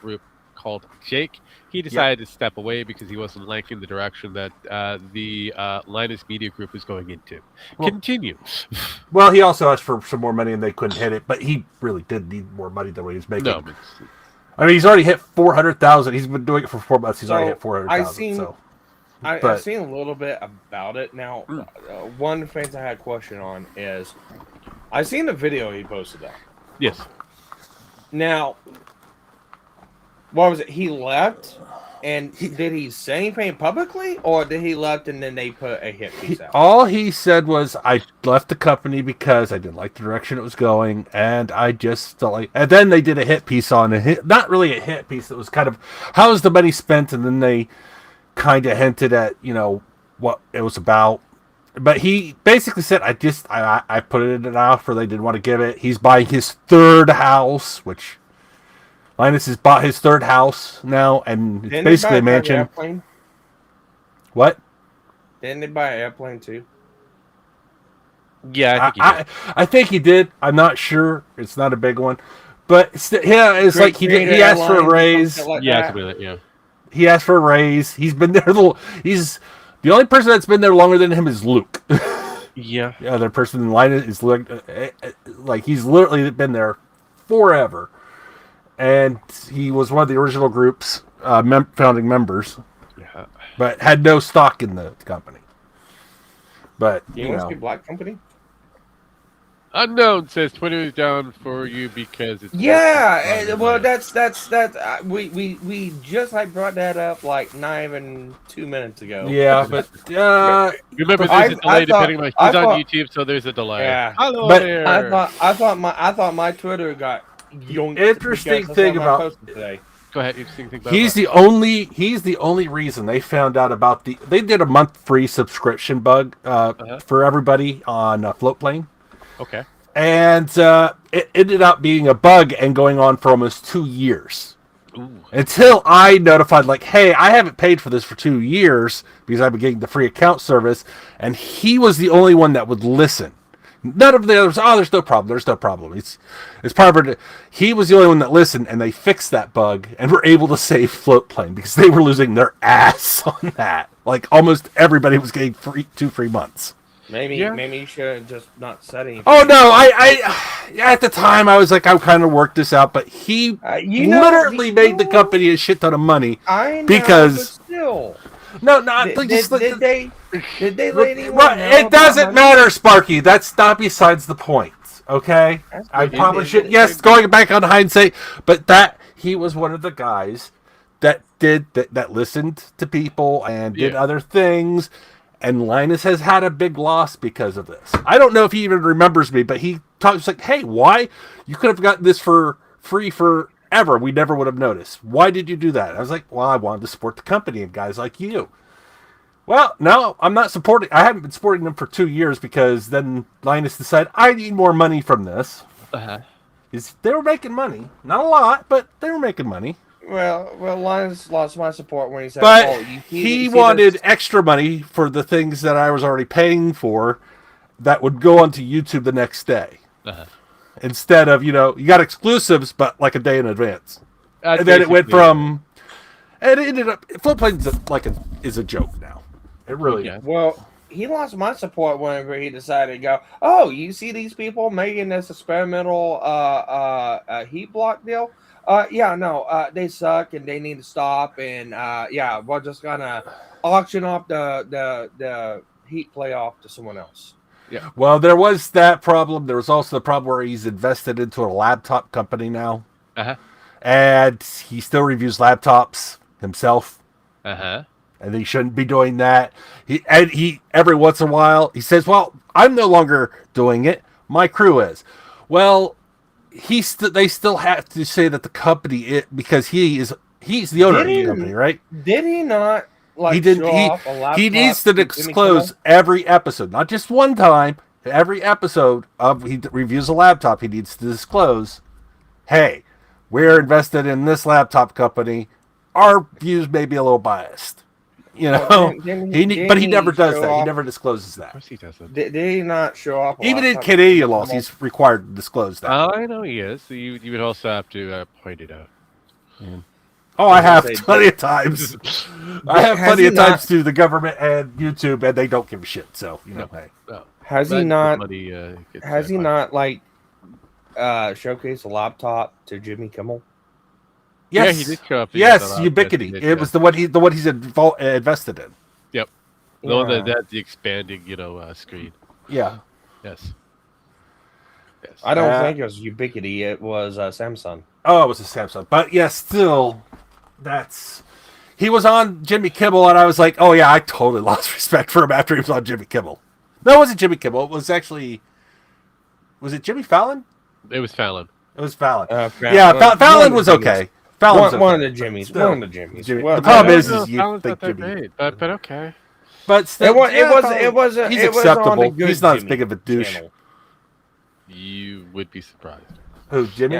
group called Jake. He decided to step away because he wasn't liking the direction that the Linus Media Group was going into. Continue. Well, he also asked for some more money and they couldn't hit it, but he really did need more money than what he was making. No, I mean, he's already hit 400,000. He's been doing it for 4 months. He's already hit 400,000. I've seen a little bit about it. Now, one of the things I had a question on is, I seen the video he posted up. Yes. Now, what was it? He left, and did he say anything publicly, or did he left and then they put a hit piece out? All he said was, I left the company because I didn't like the direction it was going, and I just felt like... And then they did a hit piece on it. Not really a hit piece. It was kind of, how's the money spent? And then they kind of hinted at, what it was about. But he basically said, I put it in an offer they didn't want to give it. He's buying his third house, which... Linus has bought his third house now, and it's basically a mansion. Airplane? What? Didn't they buy an airplane too? Yeah, I think he did. I'm not sure. It's not a big one, but it's like he asked for a raise. He asked for a raise. He's been there. He's the only person that's been there longer than him is Luke. Yeah. The other person in line is like he's literally been there forever. And he was one of the original group's founding members, but had no stock in the company. But you must be Black Company. Unknown says Twitter is down for you because it's Well, that's we just like brought that up like not even 2 minutes ago. Yeah, but remember I- there's a I delay thought- depending on I he's on thought- YouTube, so there's a delay. Yeah. Hello But there. I thought my Twitter got yoinked. Interesting because thing of about- my post today. Go ahead. Interesting thing about he's that. the only reason they found out about they did a month free subscription bug for everybody on Floatplane. Okay. And it ended up being a bug and going on for almost 2 years. Ooh. Until I notified, like, hey, I haven't paid for this for 2 years because I've been getting the free account service. And he was the only one that would listen. None of the others, there's no problem. There's no problem. It's part of it. He was the only one that listened, and they fixed that bug and were able to save Floatplane because they were losing their ass on that. Like, almost everybody was getting 2 free months. Maybe you should have just not said anything. Oh no! I at the time I was like, I kind of worked this out, but he literally made the company a shit ton of money. I know, because but still, no, did they let anyone right, know it about doesn't money? matter, Sparky. That's not besides the point. Okay, That's I good. probably should. Yes, going back on hindsight, but that he was one of the guys that did that listened to people and did other things. And Linus has had a big loss because of this. I don't know if he even remembers me, but he talks like, hey, why? You could have gotten this for free forever. We never would have noticed. Why did you do that? I was like, well, I wanted to support the company and guys like you. Well, no, I'm not supporting. I haven't been supporting them for 2 years because then Linus decided I need more money from this. They were making money. Not a lot, but they were making money. Well, Linus lost my support when he said, But you he see wanted this? extra money for the things that I was already paying for that would go onto YouTube the next day. Instead of, you got exclusives, but like a day in advance. And then it went from... And it ended up... Floatplane is a joke now. It really is. Well, he lost my support whenever he decided to go, oh, you see these people making this experimental heat block deal? They suck and they need to stop. And we're just gonna auction off the heat playoff to someone else. Yeah. Well, there was that problem. There was also the problem where he's invested into a laptop company now, and he still reviews laptops himself. And he shouldn't be doing that. He every once in a while he says, "Well, I'm no longer doing it. My crew is." Well. They still have to say that the company because he's the owner of the company, right? Did he not he didn't. He needs to disclose every episode, not just one time. Every episode of he reviews a laptop, he needs to disclose, "Hey, we're invested in this laptop company. Our views may be a little biased." But he never does that. He never discloses that. Of course he doesn't. Did he not show up? Even in Canadian laws, he's required to disclose that. I know he is. So you would also have to point it out. Oh, I have plenty of times. I have plenty of times to the government and YouTube, and they don't give a shit. So hey. No. Has he not showcased a laptop to Jimmy Kimmel? Yes. Yeah, he did show up. Yes, Ubiquity. It was the one he's invested in. Yep. The one that had the expanding, screen. Yeah. Yes. I don't think it was Ubiquity. It was Samsung. Oh, it was a Samsung. But yeah, still, he was on Jimmy Kimmel, and I was like, oh yeah, I totally lost respect for him after he was on Jimmy Kimmel. No, it wasn't Jimmy Kimmel. It was actually, was it Jimmy Fallon? It was Fallon. It was Fallon. Fallon was okay. One of the Jimmys. Still, one of the Jimmys. The problem is you Fallon's think not that Jimmy. great, but okay. But still, he's acceptable. He's not as big of a douche. Channel. You would be surprised. Who, Jimmy?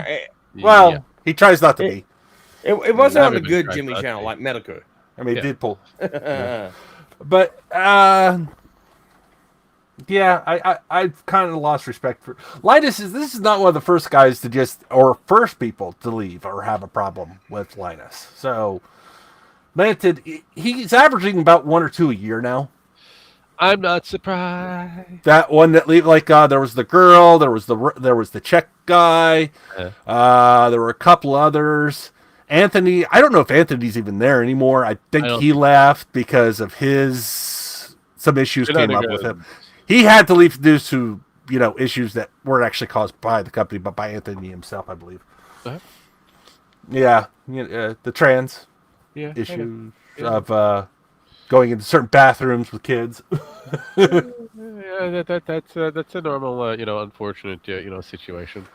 Yeah, he tries not to be. It wasn't on the Never good been Jimmy tried, channel like Medical. I mean, it did pull. Yeah. But I've kind of lost respect for Linus. This is not one of the first guys first people to leave or have a problem with Linus. So he's averaging about 1 or 2 a year now. I'm not surprised. That one that leave there was the girl, there was the Czech guy, there were a couple others. Anthony, I don't know if Anthony's even there anymore. I think he left because of some issues came up with him. He had to leave due to issues that weren't actually caused by the company, but by Anthony himself, I believe. Uh-huh. Yeah, the trans issues of going into certain bathrooms with kids. Yeah, that's a normal, unfortunate, situation.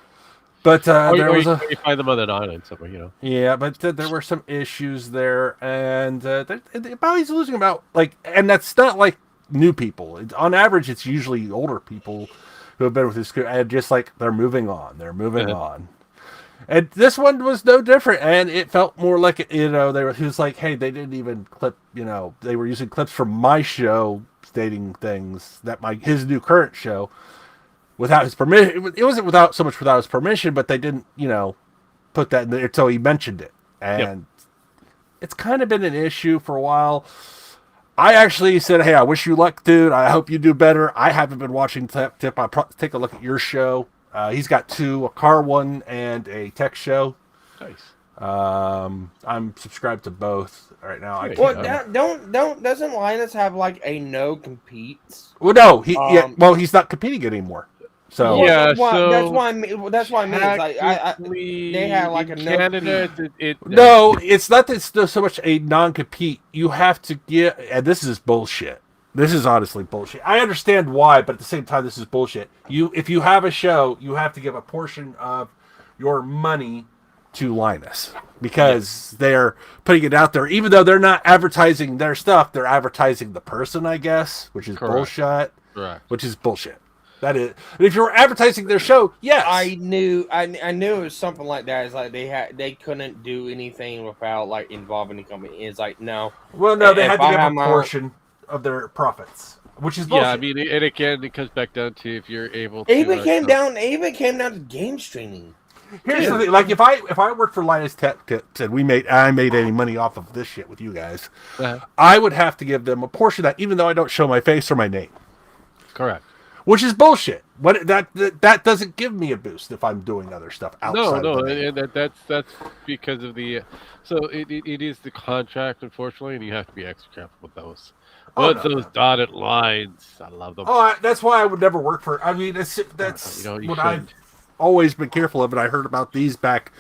But Or, there or was you find them on an island somewhere. Yeah, but there were some issues there, and he's losing about and that's not like new people. On average, it's usually older people who have been with this group, and just like they're moving on, on. And this one was no different, and it felt more like he was like, hey, they didn't even clip, they were using clips from my show stating things that his new current show without his permission. It wasn't without his permission, but they didn't, put that in there until he mentioned it. And it's kind of been an issue for a while. I actually said, hey, I wish you luck, dude. I hope you do better. I haven't been watching Tip. I'll take a look at your show. He's got 2, a car one and a tech show. Nice. I'm subscribed to both right now. Doesn't Linus have like a no competes? Well, no, he's not competing anymore. So that's why I mean. They had like a no. Canada, no, it's not that it's so much a non-compete. You have to get, and this is bullshit. This is honestly bullshit. I understand why, but at the same time, this is bullshit. If you have a show, you have to give a portion of your money to Linus because they're putting it out there. Even though they're not advertising their stuff, they're advertising the person, I guess, which is bullshit. Correct. Which is bullshit. That is. If you were advertising their show, yes. I knew it was something like that. It's like they couldn't do anything without like involving the company. It's like no. Well, no, they had to give a portion of their profits, which is bullshit. Yeah, I mean, and again, it comes back down to if you're able to. It even came down to game streaming. Here's the thing: like if I worked for Linus Tech Tips and I made any money off of this shit with you guys, I would have to give them a portion of that, even though I don't show my face or my name. Correct. Which is bullshit. What that doesn't give me a boost if I'm doing other stuff outside. No, and that's because of the. So it is the contract, unfortunately, and you have to be extra careful with those. But those dotted lines, I love them. That's why I would never work for. I mean, that's what I've always been careful of, and I heard about these back.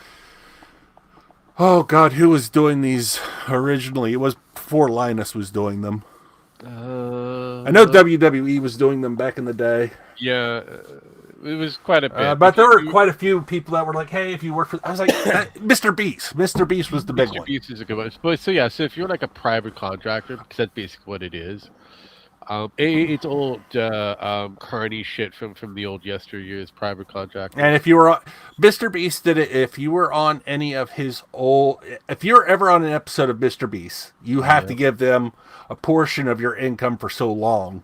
Oh God, who was doing these originally? It was before Linus was doing them. I know WWE was doing them back in the day. Yeah, it was quite a bit. But there were quite a few people that were like, "Hey, if you work for," I was like, "Mr. Beast." Mr. Beast was the big one. Mr. Beast is a good one. But so if you're like a private contractor, because that's basically what it is. It's old carny shit from the old yesteryears private contractor. And if you were Mr. Beast did it, if you were on any of his if you're ever on an episode of Mr. Beast, you have to give them a portion of your income for so long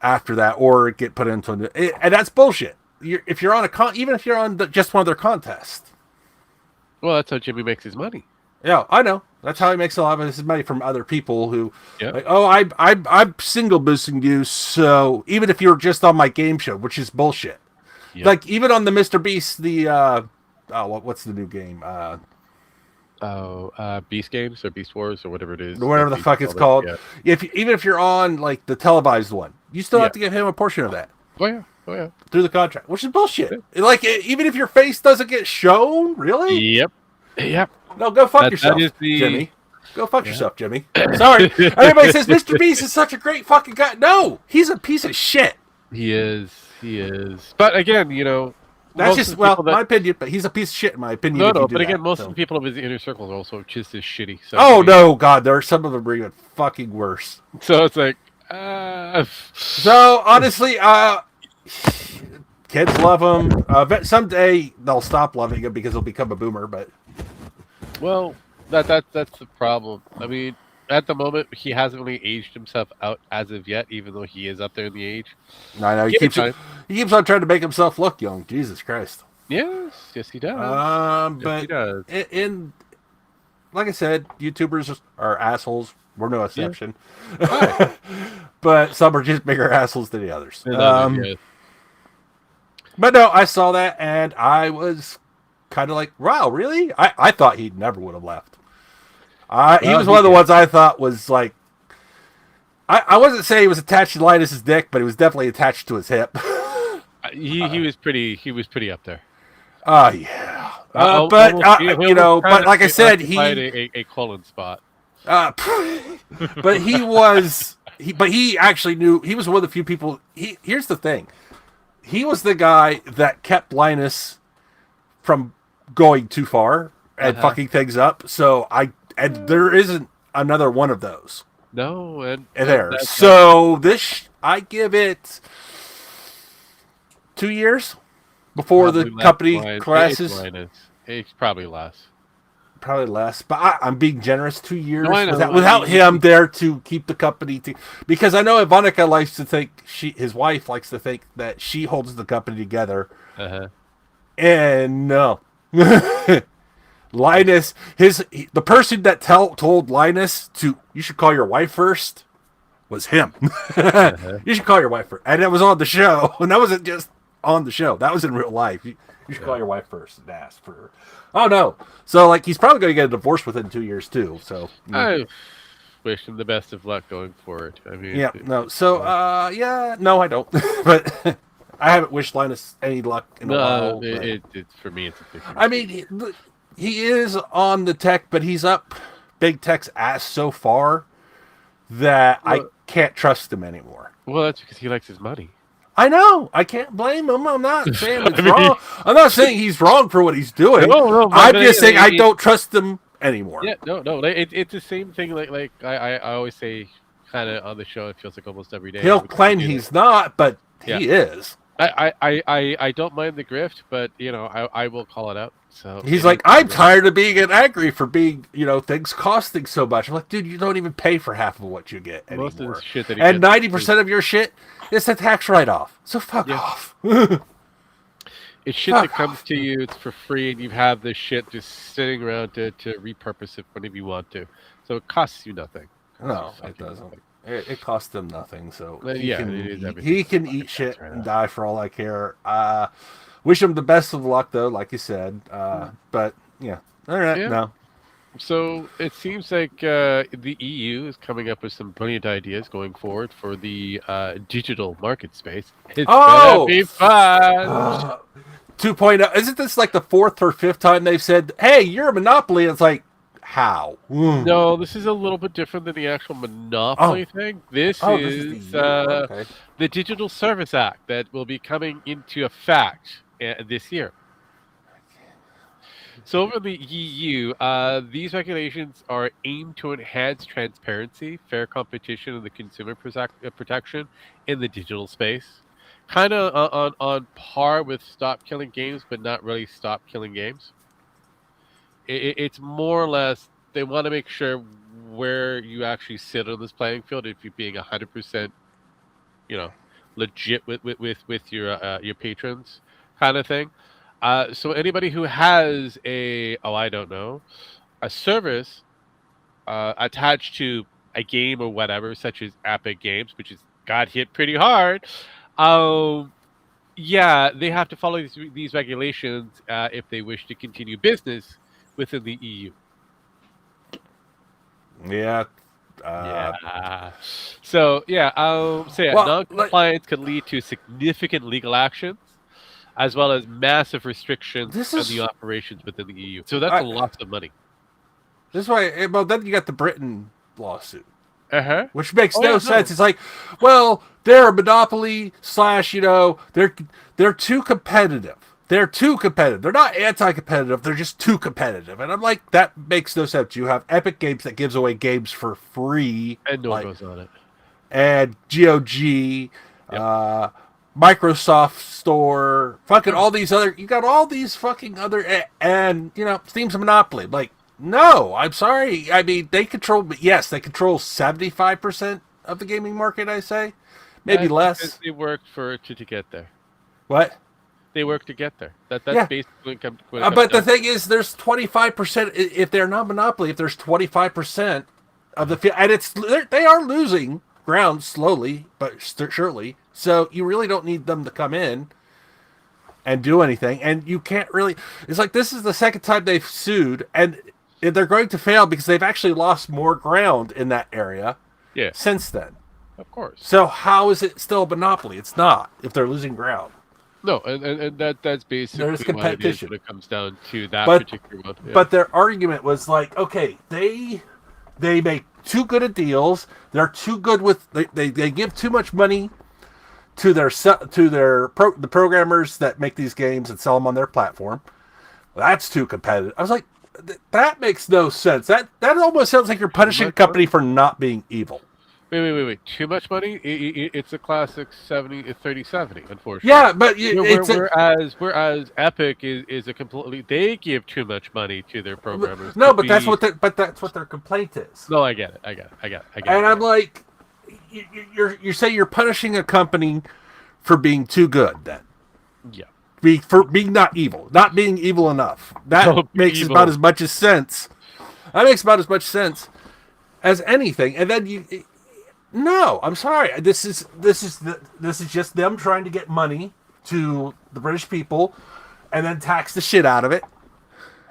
after that, or get put into and that's bullshit. If you're on even if you're on just one of their contests. Well, that's how Jimmy makes his money. Yeah, I know. That's how he makes a lot of his money from other people who, like, oh, I'm single boosting you. So even if you're just on my game show, which is bullshit, like even on the Mr. Beast, what's the new game? Beast Games or Beast Wars or whatever it is. Whatever the fuck it's called. Yeah. Even if you're on like the televised one, you still have to give him a portion of that. Oh yeah. Through the contract, which is bullshit. Yeah. Like even if your face doesn't get shown, really? Yep. No, go fuck yourself, Jimmy. Go fuck yourself, Jimmy. Sorry. Everybody says Mr. Beast is such a great fucking guy. No, he's a piece of shit. He is. But again, that's just my opinion. But he's a piece of shit in my opinion. But again, most of the people of his inner circle are also just as shitty. So no, God, there are some of them are even fucking worse. So it's like, so honestly, kids love him. Someday they'll stop loving him because he'll become a boomer. But that's the problem. I mean, at the moment, he hasn't really aged himself out as of yet, even though he is up there in the age. I know he keeps on trying to make himself look young. Jesus Christ. Yes, he does. But he does. In like I said, YouTubers are assholes. We're no exception. Yeah. But some are just bigger assholes than the others. But no, I saw that and I was kind of like, wow, really? I thought he never would have left. He was one of the ones I thought was like, I wasn't saying he was attached to Linus's dick, but he was definitely attached to his hip. He was pretty up there. Yeah. But Almost but like I said, occupied he a colon spot. but he actually knew. He was one of the few people. Here's the thing. He was the guy that kept Linus from going too far and fucking things up. So there isn't another one of those. No, and there. So I give it 2 years before the company crashes. It's probably less. Probably less, but I'm being generous. 2 years No, without him there to keep the company because I know Ivanica likes to think his wife likes to think that she holds the company together, and no, Linus, the person that told Linus you should call your wife first was him. You should call your wife first, and it was on the show, and that wasn't just on the show. That was in real life. You should call your wife first and ask for her. Oh no! So he's probably going to get a divorce within 2 years too. So I wish him the best of luck going forward. I mean, no. So no, I don't. But I haven't wished Linus any luck in a while. It's for me. It's a big. I mean, he is on the tech, but he's up big tech's ass so far that I can't trust him anymore. Well, that's because he likes his money. I know. I can't blame him. I'm not saying it's wrong. I'm not saying he's wrong for what he's doing. No, I'm just saying I don't trust him anymore. Yeah, no. It's the same thing. Like I always say, kind of on the show. It feels like almost every day. He'll claim he's not, but he is. I don't mind the grift, but I will call it out. So he's like, I'm tired of being angry for being things costing so much. I'm like, dude, you don't even pay for half of what you get anymore. Most of the shit that he and 90% of your shit. It's a tax write-off, so fuck off. It's shit that comes to you, it's for free, and you have this shit just sitting around to repurpose it whenever you want to. So it costs you nothing. No, it doesn't. It costs them nothing, so he can eat shit and die for all I care. Wish him the best of luck, though, like you said. But, yeah. All right, no. So it seems like the EU is coming up with some brilliant ideas going forward for the digital market space. It's gonna be fun. 2.0. Isn't this like the 4th or 5th time they've said, "Hey, you're a monopoly"? It's like, how? No, this is a little bit different than the actual monopoly thing. This is the Digital Service Act that will be coming into effect this year. So over the EU, these regulations are aimed to enhance transparency, fair competition, and the consumer protection in the digital space. Kind of on par with Stop Killing Games, but not really Stop Killing Games. It's more or less, they want to make sure where you actually sit on this playing field, if you're being 100%, legit with your patrons kind of thing. So anybody who has a service attached to a game or whatever, such as Epic Games, which got hit pretty hard, they have to follow these regulations if they wish to continue business within the EU. Yeah. Non-compliance could lead to significant legal actions, as well as massive restrictions on the operations within the EU. So that's a lot of money. This is why, well, then you got the Britain lawsuit, which makes sense. It's like, well, they're a monopoly / they're too competitive. They're too competitive. They're not anti-competitive. They're just too competitive. And I'm like, that makes no sense. You have Epic Games that gives away games for free. And no one goes on it. And GOG, Microsoft Store, fucking all these other, you got all these fucking other, and, Steam's a monopoly. Like, no, I'm sorry. I mean, they control 75% of the gaming market, I say. Maybe less. They worked to get there. What? They work to get there. That's basically but the thing is, there's 25%. If they're not monopoly, if there's 25% of the field, and they are losing ground slowly but surely. So you really don't need them to come in and do anything. And you can't really. It's like this is the second time they've sued, and they're going to fail because they've actually lost more ground in that area. Yeah. Since then. Of course. So how is it still a monopoly? It's not if they're losing ground. No, and that's There's basically what it is competition. when it comes down to that But particular one. Yeah. but their argument was like, okay, they make too good of deals. They're too good with they give too much money to the programmers that make these games and sell them on their platform. That's too competitive. I was like, that makes no sense. That almost sounds like you're Too punishing a much company money? for not being evil. Wait. Too much money? It's a classic 30-70, unfortunately. Yeah, but Whereas Epic is a completely, they give too much money to their programmers no, to but that's be. what their complaint is. No, I get it. I get And it. I'm like, you say you're punishing a company for being too good. Then Yeah. for being not evil, not being evil enough. That Don't be makes evil. about as much as sense. That makes about as much sense as anything. And then no, I'm sorry. This is just them trying to get money to the British people, and then tax the shit out of it,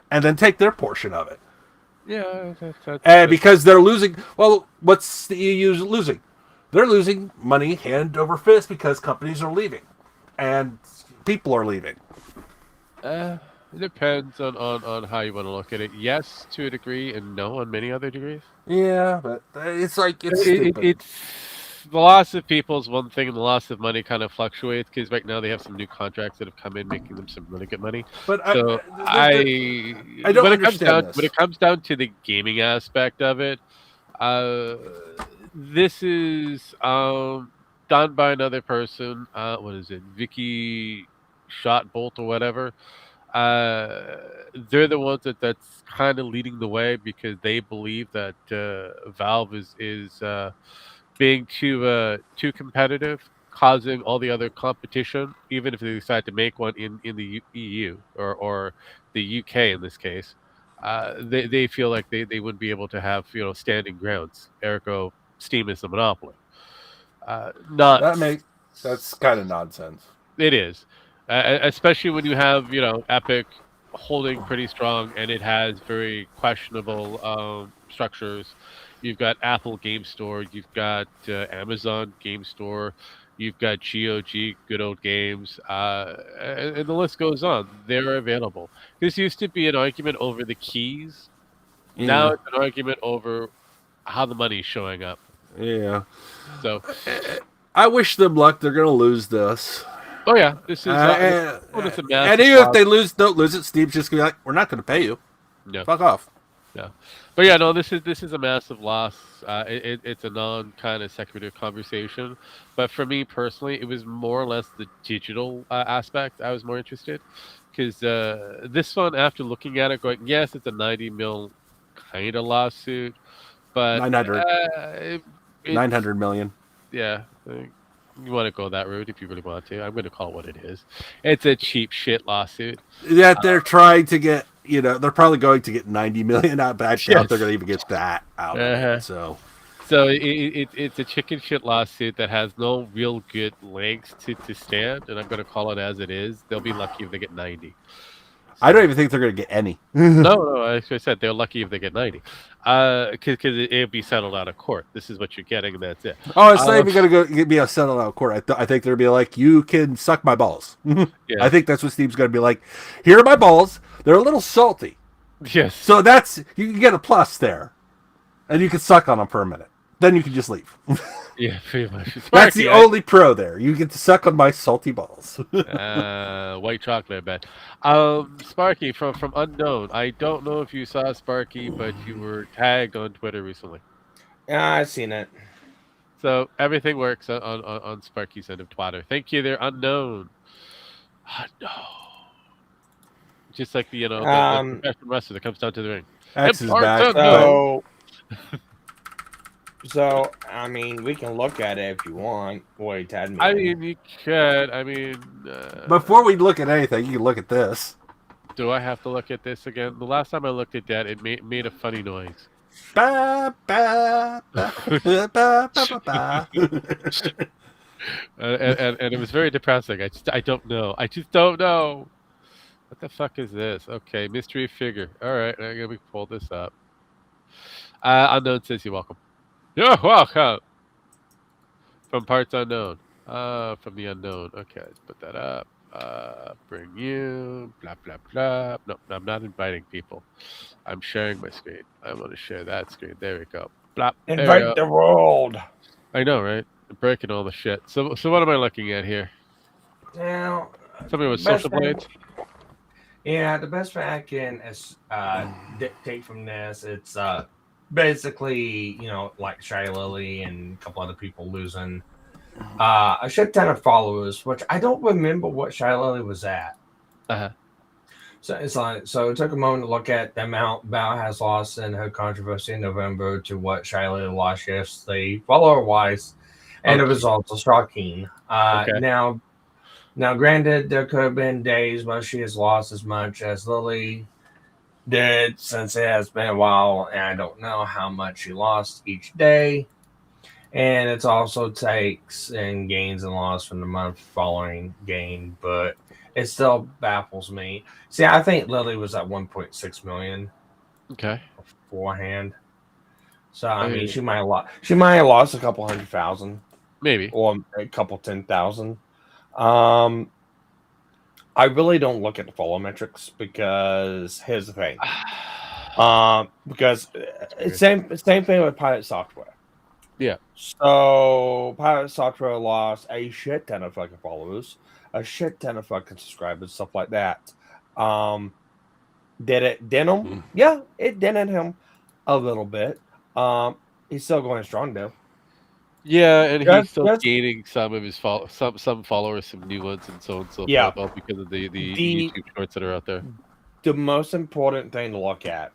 and then take their portion of it. Yeah, And because they're losing, well, what's the EU losing? They're losing money hand over fist because companies are leaving, and people are leaving. it depends on how you want to look at it. Yes, to a degree, and no on many other degrees. Yeah, but it's like it's It, stupid. it's the loss of people is one thing, and the loss of money kind of fluctuates because right now they have some new contracts that have come in, making them some really good money. But So I don't when it comes understand down this. to the gaming aspect of it, uh, this is done by another person. What is it, Vicky Shot Bolt or whatever? They're the ones that's kind of leading the way because they believe that Valve is being too competitive, causing all the other competition. Even if they decide to make one in the EU or the UK in this case, they feel like they wouldn't be able to have standing grounds. Ergo, Steam is the monopoly. Not That's kind of nonsense. It is, especially when you have Epic holding pretty strong, and it has very questionable structures. You've got Apple Game Store, you've got Amazon Game Store, you've got GOG, Good Old Games, and the list goes on. They're available. This used to be an argument over the keys. Now Yeah. it's an argument over how the money's showing up. Yeah. So, I wish them luck. They're gonna lose this. oh yeah, this is it's a And massive even if loss. they don't lose it, Steve's just gonna be like, "We're not gonna pay you. Yeah. Fuck off." Yeah, but yeah, no, this is a massive loss. It's a non kind of secular conversation, but for me personally, it was more or less the digital aspect I was more interested because this one, after looking at it, going, yes, it's a 90 mil kind of lawsuit, but 900. it's 900 million. yeah. You want to go that route if you really want to. I'm going to call it what it is. It's a cheap shit lawsuit. That they're trying to get. They're probably going to get 90 million out, but I doubt they're Yes. going to even get that out of Uh-huh. it. So So it's a chicken shit lawsuit that has no real good legs to stand, and I'm going to call it as it is. They'll be lucky if they get 90. I don't even think they're going to get any. No, as I said, they're lucky if they get 90. Because it'll be settled out of court. This is what you're getting, and that's it. Oh, it's not even going to be a settled out court. I think they're going to be like, "You can suck my balls." Yeah. I think that's what Steve's going to be like. Here are my balls. They're a little salty, Yes. so you can get a plus there, and you can suck on them for a minute. Then you can just leave. Yeah, pretty much. That's the only pro there. You get to suck on my salty balls. White chocolate, I bet. Sparky from Unknown. I don't know if you saw Sparky, but you were tagged on Twitter recently. Yeah, I've seen it. So everything works on Sparky's end of Twitter. Thank you there, Unknown. Unknown. Just like the professional wrestler that comes down to the ring. X is Parts back. unknown. So I mean, we can look at it if you want. Wait, Ted. I mean, you could. I mean, Before we look at anything, you can look at this. do I have to look at this again? The last time I looked at that, it made a funny noise. Ba, ba, ba, ba, ba, ba, ba. And it was very depressing. I don't know. I just don't know. What the fuck is this? Okay, mystery figure. All right, I'm gonna pull this up. Unknown says you're welcome. You're welcome. From parts unknown. From the unknown. Okay, let's put that up. Bring you. Blah blah blah. No, I'm not inviting people. I'm sharing my screen. I want to share that screen. There we go. Blah. There we Invite go. the world. I know, right? Breaking all the shit. So what am I looking at here? Now, Something with best social thing, blades. yeah, the best thing I can dictate from this, it's basically, like Shy Lily and a couple other people losing a shit ton of followers, which I don't remember what Shy Lily was at. Uh-huh. So it's like, so it took a moment to look at the amount Bao has lost in her controversy in November to what Shy Lily lost yesterday, follower wise, and the Okay. results are shocking. Okay. Now, granted, there could have been days where she has lost as much as Lily did, since it has been a while, and I don't know how much she lost each day. And it also takes in gains and loss from the month following gain, but it still baffles me. See, I think Lily was at 1.6 million Okay. beforehand. So I mean, Uh, she might have lost a couple 100,000 maybe. or a couple 10,000. Um, I really don't look at the follow metrics because here's the thing. Because it's same thing with Pilot Software. Yeah. So Pilot Software lost a shit ton of fucking followers, a shit ton of fucking subscribers, stuff like that. Did it dent him? Yeah, it dented him a little bit. He's still going strong though. Yeah, and he's still Just gaining some of his some followers, some new ones, and so on and so yeah. forth, all because of the The YouTube shorts that are out there. the most important thing to look at,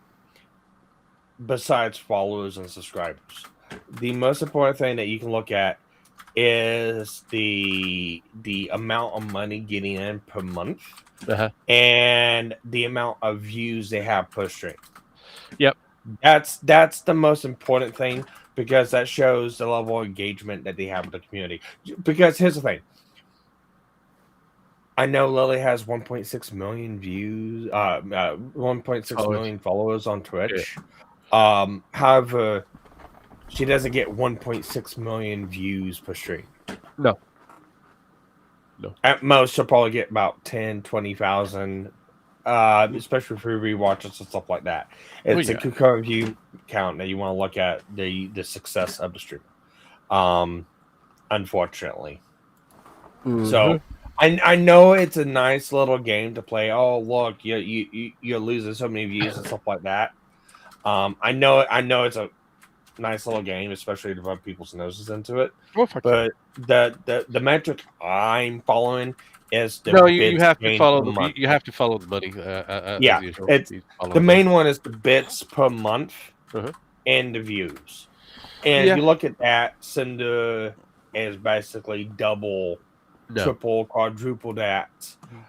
besides followers and subscribers, the most important thing that you can look at is the amount of money getting in per month Uh-huh. and the amount of views they have per stream. Yep. That's the most important thing, because that shows the level of engagement that they have with the community. Because here's the thing. I know Lily has 1.6 million views, 1.6 million followers on Twitch. However, she doesn't get 1.6 million views per stream. No. At most, she'll probably get about 10, 20,000, especially for rewatches and stuff like that. It's a concurrent view count that you want to look at the success of the stream. Unfortunately. Mm-hmm. So I know it's a nice little game to play. Oh, look, you're losing so many views and stuff like that. I know it's a nice little game, especially to rub people's noses into it. But the metric I'm following is the you have to follow the you have to follow the money. Yeah, it's the main one is the bits per month and the views. And if you look at that, Cinder is basically double, triple, quadruple that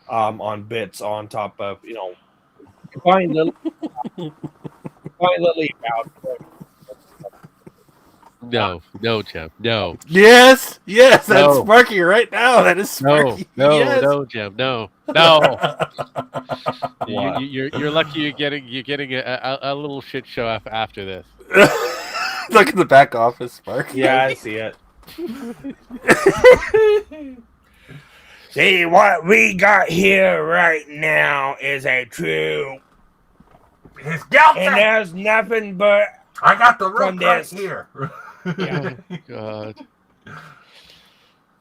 on bits on top of find Lily out. No, Jim. No. Yes, that's Sparky right now. That is Sparky. No, Jim. No. You're lucky you're getting a little shit show after this. Look at the back office, Sparky. Yeah, I see it. See, what we got here right now is a true. It's Delta. And there's nothing but. I got the rook right here. Yeah. Oh God.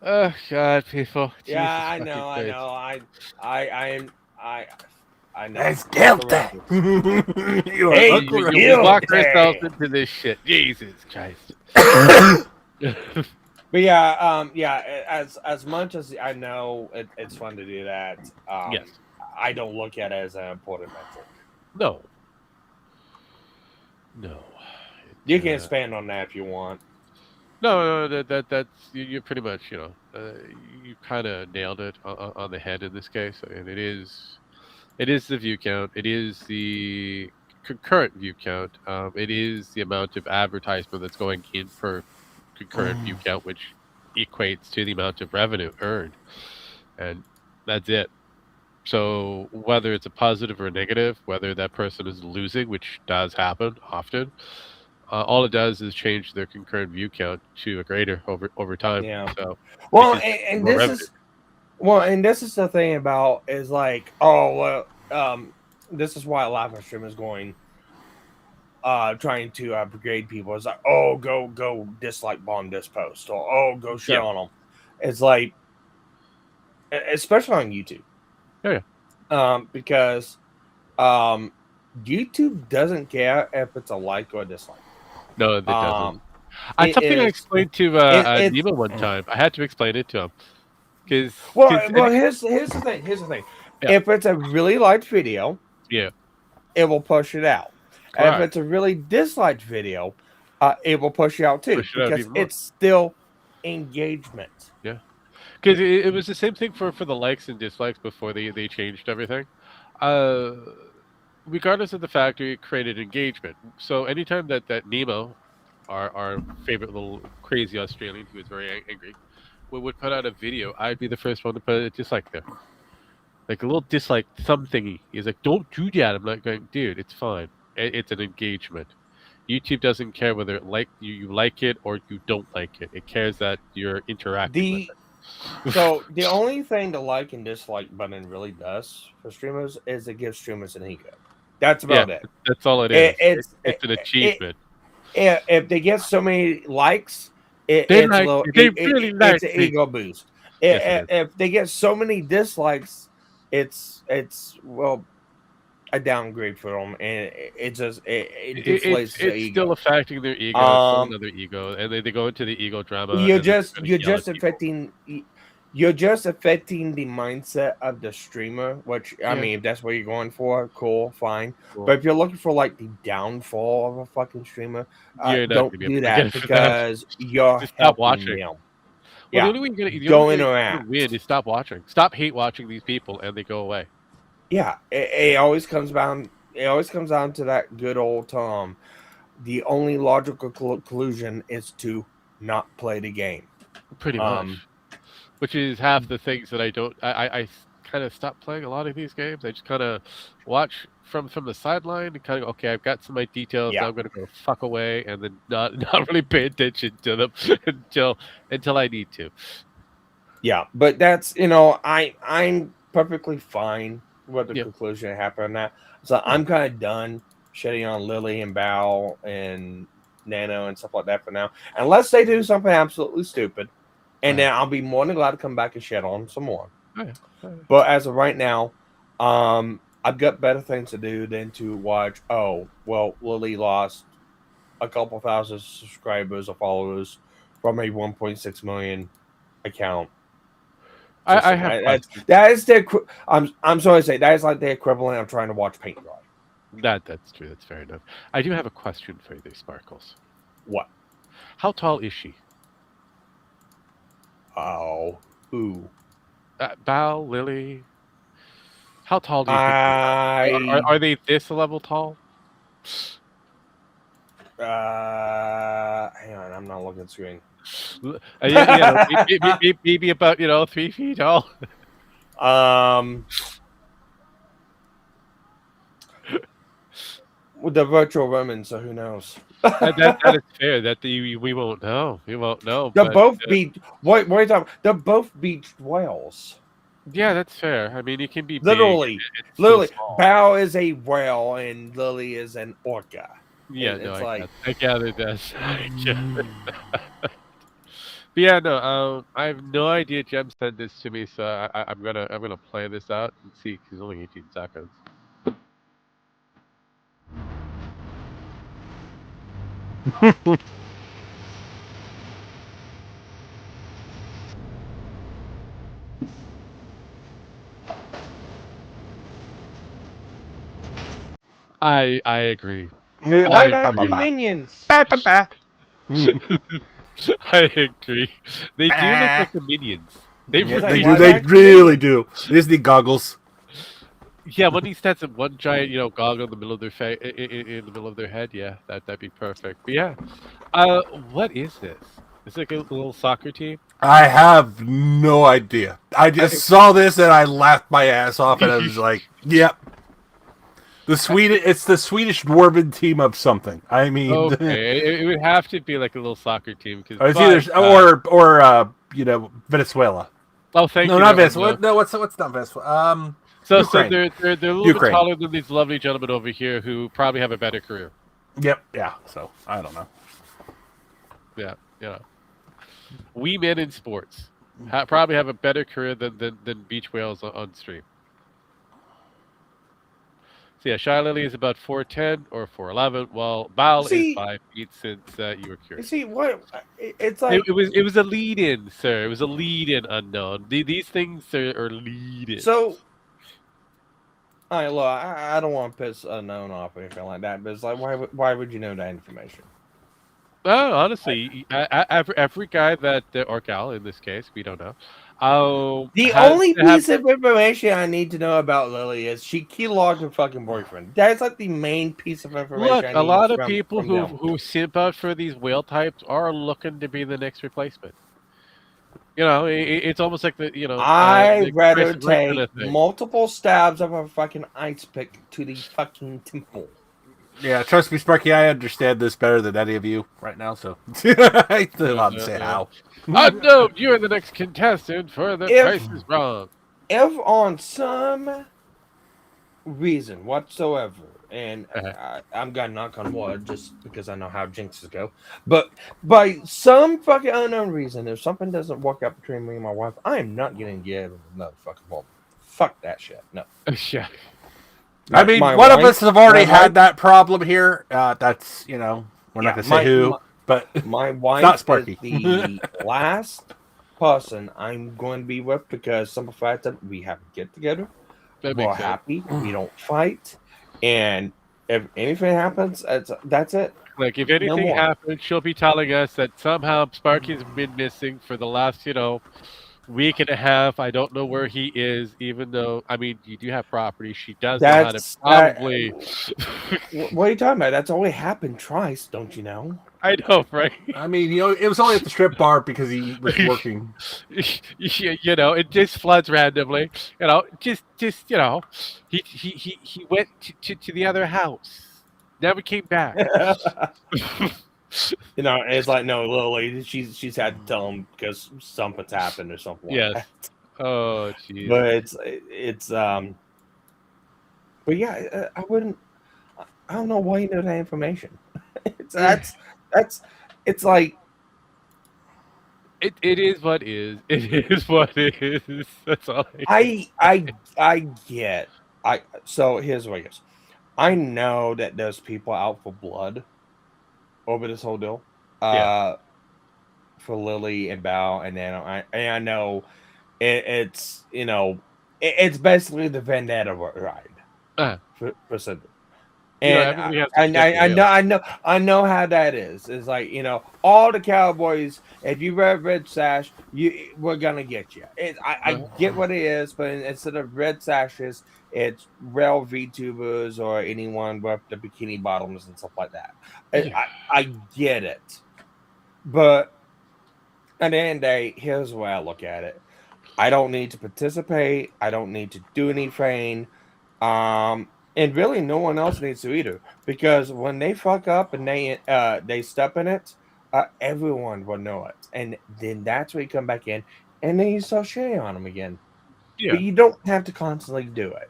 Oh God, people. Yeah, I Jesus know. I know. It's Delta. You locked ourselves into this shit. Jesus Christ. But yeah, as much as I know it's fun to do that, yes, I don't look at it as an important metric. No. You can expand on that if you want. No, that's you're pretty much you kind of nailed it on the head in this case, and it is the view count, it is the concurrent view count, it is the amount of advertisement that's going in per concurrent view count, which equates to the amount of revenue earned, and that's it. So whether it's a positive or a negative, whether that person is losing, which does happen often, all it does is change their concurrent view count to a greater over time. Yeah. So well, and this revenue. Well, and this is the thing about is like, oh well, this is why a lot of our streamers going, trying to brigade people. It's like, oh, go dislike bomb this post, or oh, go shit Yeah. on them. It's like, especially on YouTube, Yeah. because YouTube doesn't care if it's a like or a dislike. No, it doesn't. It Something I is. explained to It's Nemo one time. I had to explain it to him because well. Here's the thing. Here's the thing. Yeah. If it's a really liked video, yeah, it will push it out. Correct. If it's a really disliked video, it will push it out too, Push it out because even more. it's still engagement. Yeah, because it was the same thing for the likes and dislikes before they changed everything. Regardless of the factor, it created engagement. So anytime that Nemo, our favorite little crazy Australian who was very angry, would put out a video, I'd be the first one to put a dislike there. Like a little dislike, some thingy. He's like, don't do that. I'm like going, dude, it's fine. It's an engagement. YouTube doesn't care whether you like it or you don't like it. It cares that you're interacting with it. So the only thing the like and dislike button really does for streamers is it gives streamers an ego. That's about it. That's all it is. It's an achievement. achievement. If they get so many likes, it's an ego boost. Yes, If they get so many dislikes, it's well a downgrade for them, and it deflates the ego. It's still affecting their ego. It's still another ego, and they go into the ego drama. You're just affecting the mindset of the streamer, which I mean, if that's what you're going for, cool, fine. Cool. But if you're looking for like the downfall of a fucking streamer, don't do that because you're just stop watching them. Well, the only way you're gonna win is stop watching. Stop hate watching these people, and they go away. Yeah, it always comes down. It always comes down to that good old Tom. The only logical conclusion is to not play the game. Pretty much. Which is half the things that I don't. I kind of stopped playing a lot of these games. I just kind of watch from the sideline and kind of go, okay, I've got some of my details. Yeah. Now I'm gonna go fuck away and then not really pay attention to them until I need to. Yeah, but that's I'm perfectly fine with the conclusion that happened. That so I'm kind of done shitting on Lily and Bao and Nano and stuff like that for now, unless they do something absolutely stupid. And then I'll be more than glad to come back and shit on some more. But as of right now, I've got better things to do than to watch. Oh, well, Lily lost a couple thousand subscribers or followers from a 1.6 million account. I have that is the. I'm sorry to say that is like the equivalent of trying to watch paint dry. That's true. That's fair enough. I do have a question for you, there, Sparkles. What? How tall is she? Oh, who? Bao, Lily. How tall do you think are they this level tall? Hang on, I'm not looking at the screen. Maybe about 3 feet tall. With the virtual women, so who knows? that is fair. That we won't know. We won't know. They're both beach. What are you talking? They're both beached whales. Yeah, that's fair. I mean, it can be literally. Big, literally, Bao is a whale and Lily is an orca. Yeah, no, I gathered that. But yeah, no, I have no idea. Jem sent this to me, so I'm gonna play this out and see. Because it's only 18 seconds. I agree. Minions. I agree. They do look like the minions. They really do. Disney goggles. Yeah, when he stands in one giant, goggle in the middle of their face, in the middle of their head, yeah, that'd be perfect. But yeah, what is this? It's like a little soccer team. I have no idea. I just saw this and I laughed my ass off, and I was like, "Yep." It's the Swedish dwarven team of something. I mean, okay, it would have to be like a little soccer team or Venezuela. Oh, thank No, you. not There, Vince. What? No, what's not Vince? So Ukraine. they're a little Ukraine. bit taller than these lovely gentlemen over here who probably have a better career. Yep. Yeah. So I don't know. Yeah, we men in sports probably have a better career than beach whales on stream. So yeah, Shy Lily is about 4'10" or 4'11", while Bal is See, 5 feet. Since you were you curious, see what? It's like it was a lead-in, sir. It was a lead-in unknown. These things are lead-in. so. All right, look, I don't want to piss unknown off or anything like that, but it's like, why would you know that information? Honestly, every guy that or gal in this case, we don't know. The Has only to have. piece of information I need to know about Lily is she keylogged her fucking boyfriend. That's like the main piece of information Look, I a need lot of from people them. who simp out for these whale types are looking to be the next replacement. You know, it's almost like I'd the rather Chris Rick kind take of thing. multiple stabs of a fucking ice pick to the fucking temple. Yeah, trust me, Sparky. I understand this better than any of you right now. So I still have to say how. No, you're the next contestant for The Price is Wrong. If on some reason whatsoever, and I'm gonna knock on wood just because I know how jinxes go, but by some fucking unknown reason, if something doesn't work out between me and my wife, I am not getting together with another fucking woman. Fuck that shit. No. Yeah. I mean, My one of wife- us have already my wife- had that problem here. That's we're not gonna say who, but My wife not Sparky. is the last person I'm going to be with because simple fact that we have to get together. That We're makes sense. happy. We don't fight. And if anything happens, that's it. Like, if anything more. happens, she'll be telling us that somehow Sparky's been missing for the last, week and a half. I don't know where he is, even though, I mean, you do have property. She does know how to probably. What are you talking about? That's only happened twice, don't you know? I know, right? I mean, it was only at the strip bar because he was working. It just floods randomly. Just he went to the other house. Never came back. It's like, no, Lily, she's had to tell him because something's happened or something. Yes. Like that. Oh, jeez. But but yeah, I wouldn't. I don't know why you know that information. It's like it is what is. It is what is. That's all. I get. So here's what it is. I know that there's people out for blood over this whole deal. For Lily and Bao, and then I know it's it's basically the vendetta ride for Cinder. And I know how that is. It's like, all the Cowboys, if you wear a red sash, we're gonna get you. I get what it is, but instead of red sashes, it's rail VTubers or anyone with the bikini bottoms and stuff like that. I get it, but at the end of the day, here's the way I look at it. I don't need to participate. I don't need to do anything. And really, no one else needs to either, because when they fuck up and they step in it, everyone will know it, and then that's where you come back in, and then you start shitting on them again. Yeah. But you don't have to constantly do it.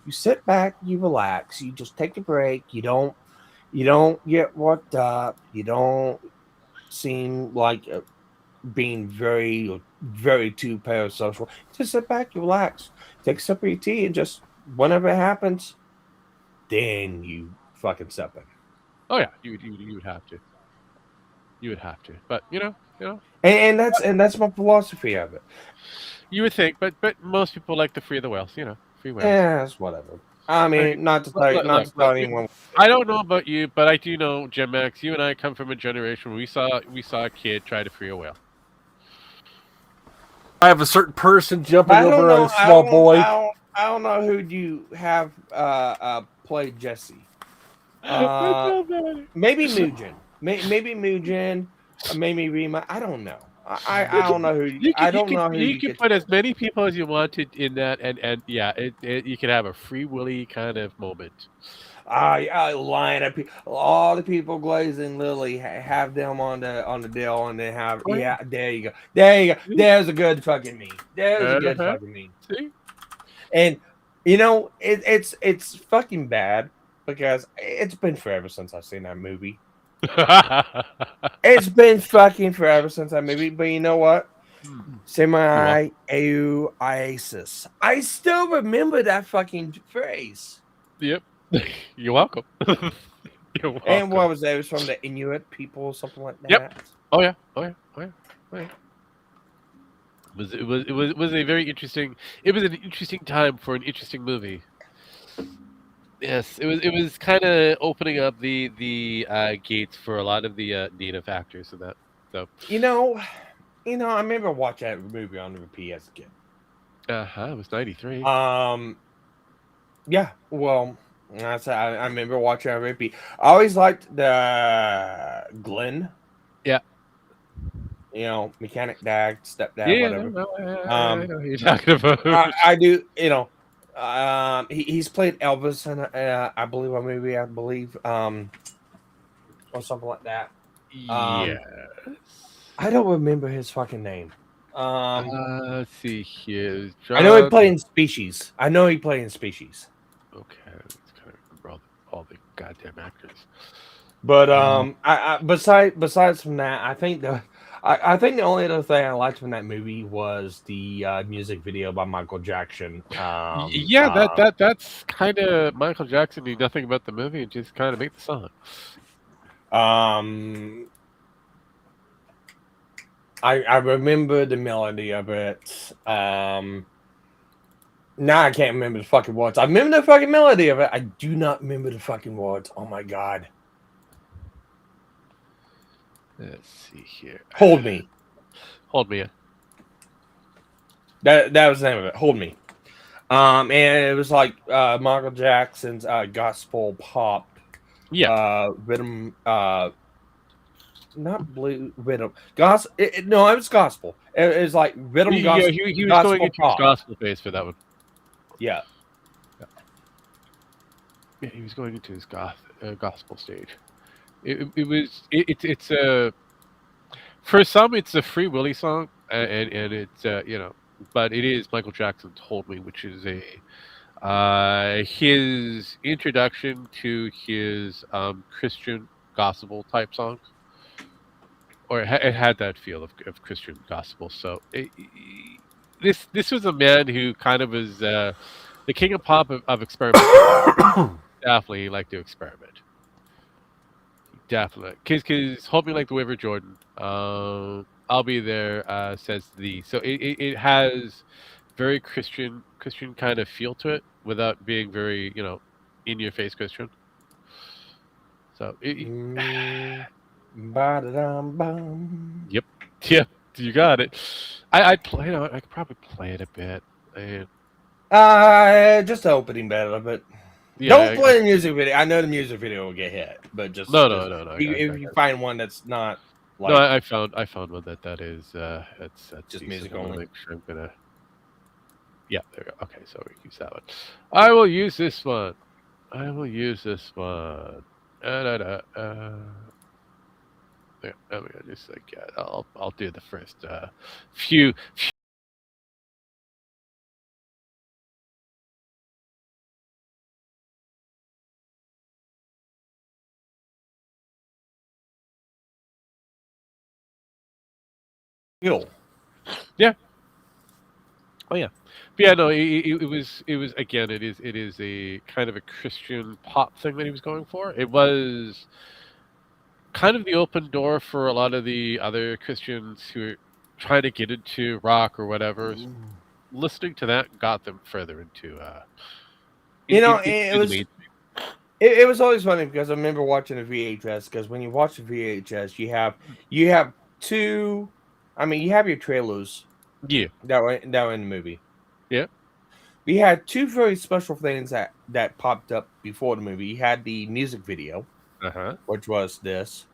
You sit back, you relax, you just take a break. You don't get worked up. You don't seem like being very, very too parasocial. Just sit back, you relax, take a sip of your tea, and just whenever it happens, then you fucking step in. Oh yeah, you would have to. You would have to, but and that's my philosophy of it. You would think, but most people like to free the whales. Free whales. Yeah, it's whatever. I mean, not to tell anyone. I don't know about you, but I do know, Jim Max. You and I come from a generation where we saw a kid try to free a whale. I have a certain person jumping over a small boy. I don't know who you have played Jesse. Maybe Mugen. Maybe Mugen. Maybe Rima. I don't know. I don't know who. You can put as many people as you wanted in that, and yeah, you can have a free willy kind of moment. I line up all the people glazing Lily, have them on the deal, and then have Oh, yeah. there you go, there you go, See? there's a good fucking meme, there's a good Uh-huh. fucking meme, See? and it's fucking bad because it's been forever since I've seen that movie. It's been fucking forever since that movie, but you know what? Hmm. Semi Oasis. I still remember that fucking phrase. Yep. You're welcome. You're And welcome. what was that? It was from the Inuit people, something like Yep. that. Oh yeah. Oh yeah. Oh yeah. Oh yeah. It was a very interesting. It was an interesting time for an interesting movie. Yes, it was kind of opening up the gates for a lot of the native actors and that. So, You know, I remember watching that movie on repeat as a kid. it was 93. Yeah, well, I remember watching it on repeat. I always liked the Glenn, Yeah. mechanic dad, stepdad, Yeah, no, whatever. no, I Um, know who you're talking about. I do, he's played Elvis in I believe a movie, or something like that. Yes. I don't remember his fucking name. Let's see here. I know he John. played in Species. I know he played in Species. Okay, let's kind of remember all the goddamn actors. But besides from that, I think the only other thing I liked from that movie was the music video by Michael Jackson. Yeah, that's kind of Michael Jackson knew nothing about the movie and just kind of make the song. I remember the melody of it. Now I can't remember the fucking words. I remember the fucking melody of it. I do not remember the fucking words. Oh my god. Let's see here. Hold Me. Hold me. That was the name of it. Hold Me. And it was like Michael Jackson's gospel pop. Yeah. Rhythm. Not blue rhythm. Gospel. No, it was gospel. It was like rhythm Yeah, gospel. he was gospel going into his pop. gospel phase for that one. Yeah. Yeah, he was going into his gospel stage. It's a for some it's a Free Willy song and it's but it is Michael Jackson Told Me, which is a his introduction to his Christian gospel type songs, or it had that feel of Christian gospel. So this was a man who kind of was the king of pop of experimentation. Definitely like to experiment. Definitely, because Hold Me Like the River Jordan. I'll Be There. Says the so it has very Christian kind of feel to it without being very in your face Christian. So Ba-da-dum-bum. yep, yep, you got it. I'd play it. I could probably play it a bit. And, Just the opening battle, but yeah, don't play the music video. I know the music video will get hit, but just no. if you find one that's not like No, I found one that is that's just decent. music I'm gonna only. make sure I'm gonna. Yeah, there we go. Okay, so we use that one. I will use this one. I will use this one. There we go. Just like I'll do the first few. Skill. Yeah. Oh yeah. But yeah, no. It was again. It is a kind of a Christian pop thing that he was going for. It was kind of the open door for a lot of the other Christians who are trying to get into rock or whatever. Listening to that got them further into It into the was main. it was always funny because I remember watching a VHS. Because when you watch a VHS, you have two. I mean, you have your trailers Yeah. that were in the movie. Yeah. We had two very special things that popped up before the movie. You had the music video, Uh-huh. which was this.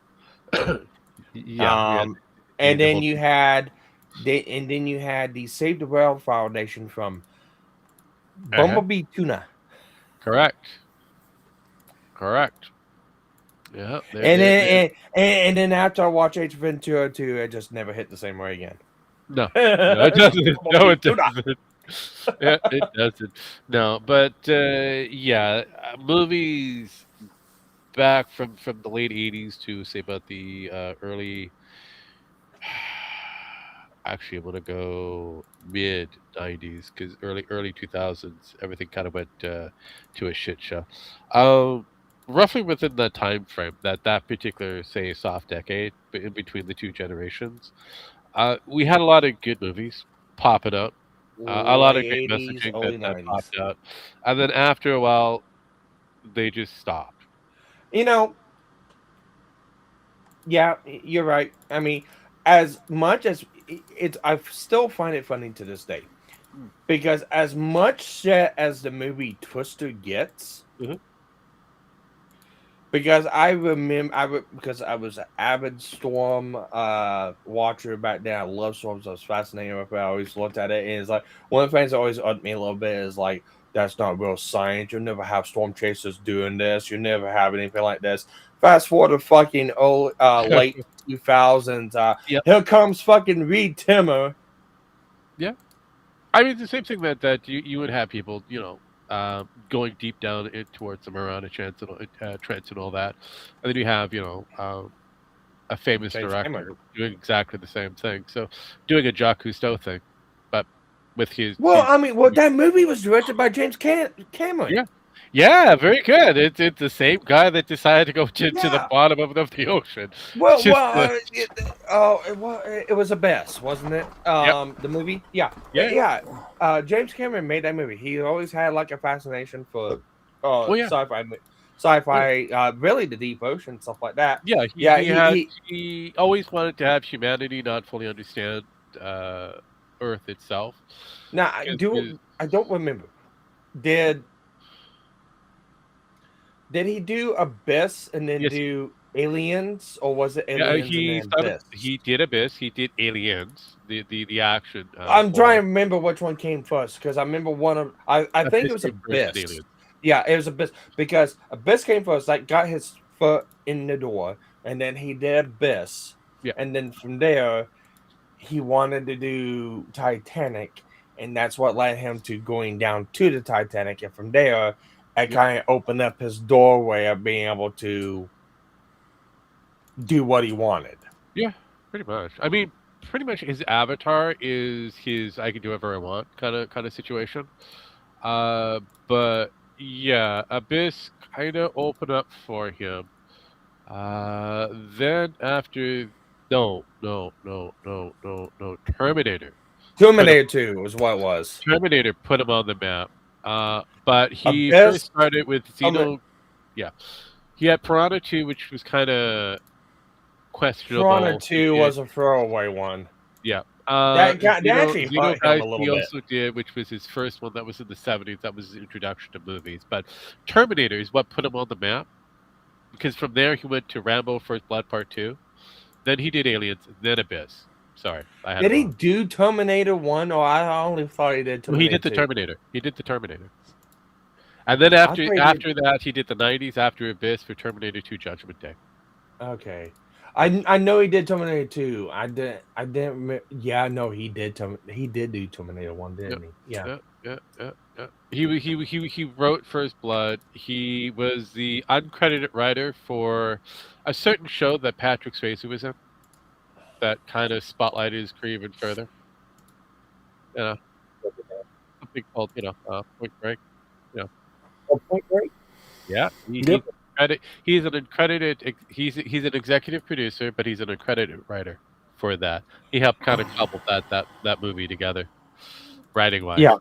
Yeah. And The then whole you had the Save the World Foundation from uh-huh. Bumblebee Tuna. Correct. Correct. Yeah. And then after I watch Ace Ventura 2, it just never hit the same way again. No, no, it doesn't. No, it Do not. doesn't. Yeah, it doesn't. No, but yeah, movies back from the late '80s to say about the early. Actually, I'm gonna go mid '90s because early 2000s, everything kind of went to a shit show. Um, Roughly within that time frame, that particular say soft decade, in between the two generations, we had a lot of good movies popping up, a lot of great Late 80s, messaging early that 90s. popped out, and then after a while, they just stopped. You know, yeah, you're right. I mean, as much as I still find it funny to this day Mm. because as much shit as the movie Twister gets, Mhm. because I remember, because I was an avid Storm watcher back then. I love Storms. I was fascinated with it. I always looked at it, and it's like one of the things that always irked me a little bit is like that's not real science. You'll never have storm chasers doing this. You'll never have anything like this. Fast forward to fucking late 2000s. Yep. Here comes fucking Reed Timmer. Yeah. I mean, it's the same thing that you would have people, going deep down towards the Marana Trent and all that, and then you have, a famous James director Cameron. doing exactly the same thing. So, doing a Jacques Cousteau thing, but with Well, his I mean, that movie was directed by James Cameron. yeah, yeah, very good. It's the same guy that decided to go to the Yeah. bottom of the ocean. Well, Just it was Abyss, wasn't it? yep, The movie, yeah, yeah, yeah. James Cameron made that movie. He always had like a fascination for well, yeah, sci-fi, really the deep ocean stuff like that. yeah. Yeah, he He always wanted to have humanity not fully understand uh, Earth itself. now Because I don't remember. Did he do Abyss and then yes, do Aliens, or was it yeah, Aliens and then Abyss? he did Abyss, he did Aliens, the action I'm trying horror. to remember which one came first because I remember one of I think it Abyss was came first with Abyss. Aliens. Yeah, it was Abyss because Abyss came first. Like got his foot in the door, and then he did Abyss, Yeah, and then from there he wanted to do Titanic, and that's what led him to going down to the Titanic, and from there it yep, kind of opened up his doorway of being able to do what he wanted. yeah, pretty much. I mean, pretty much his avatar is his "I can do whatever I want" kind of situation. Uh, but yeah, Abyss kind of opened up for him. Then after, no, put him, Terminator 2 was what it was. Terminator put him on the map. But he Abyss, first started with Xeno. Yeah, he had Piranha 2, which was kind of Piranha questionable. He 2 did, was a throwaway one. yeah. That actually Xeno hurt him Guys a little he bit. also did, which was his first one that was in the '70s. That was his introduction to movies. But Terminator is what put him on the map because from there he went to Rambo: First Blood Part 2. Then he did Aliens, then Abyss. Sorry, I had Did it he wrong. do Terminator 1? Or I only thought he did No, he Terminator did the 2. Terminator. He did the Terminator. And then I thought he did. after that, he did the '90s after Abyss for Terminator 2: Judgment Day. Okay. I know he did Terminator 2. I didn't yeah, no, he did do Terminator 1, Yep, didn't he? Yeah. yeah. He wrote First Blood. He was the uncredited writer for a certain show that Patrick Swayze was in that kind of spotlighted his career even further. You know, something called Point Break. You know, Oh, Point Break? yeah. Yep. He's an uncredited. He's an executive producer, but he's an uncredited writer for that. He helped kind of cobble that movie together, writing wise. Yeah.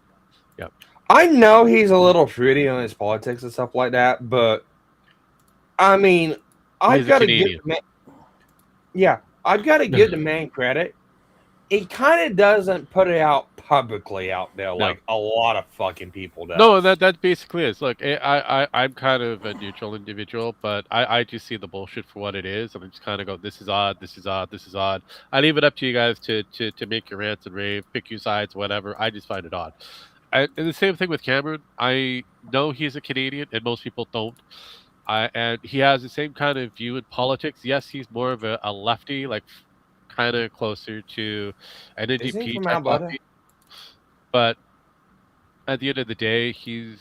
Yep. I know he's a little fruity on his politics and stuff like that, but I mean, I've He's a got to give Canadian. the man, yeah, I've got to give the man credit. He kind of doesn't put it out publicly out there No. like a lot of fucking people do. No, that basically is. Look, I'm kind of a neutral individual, but I just see the bullshit for what it is, and I just kind of go, this is odd, this is odd, this is odd. I leave it up to you guys to make your rants and rave, pick your sides, whatever. I just find it odd. And the same thing with Cameron. I know he's a Canadian, and most people don't. And he has the same kind of view in politics. Yes, he's more of a lefty, like kind of closer to an Isn't he NDP from type Alberta? lefty. But at the end of the day, he's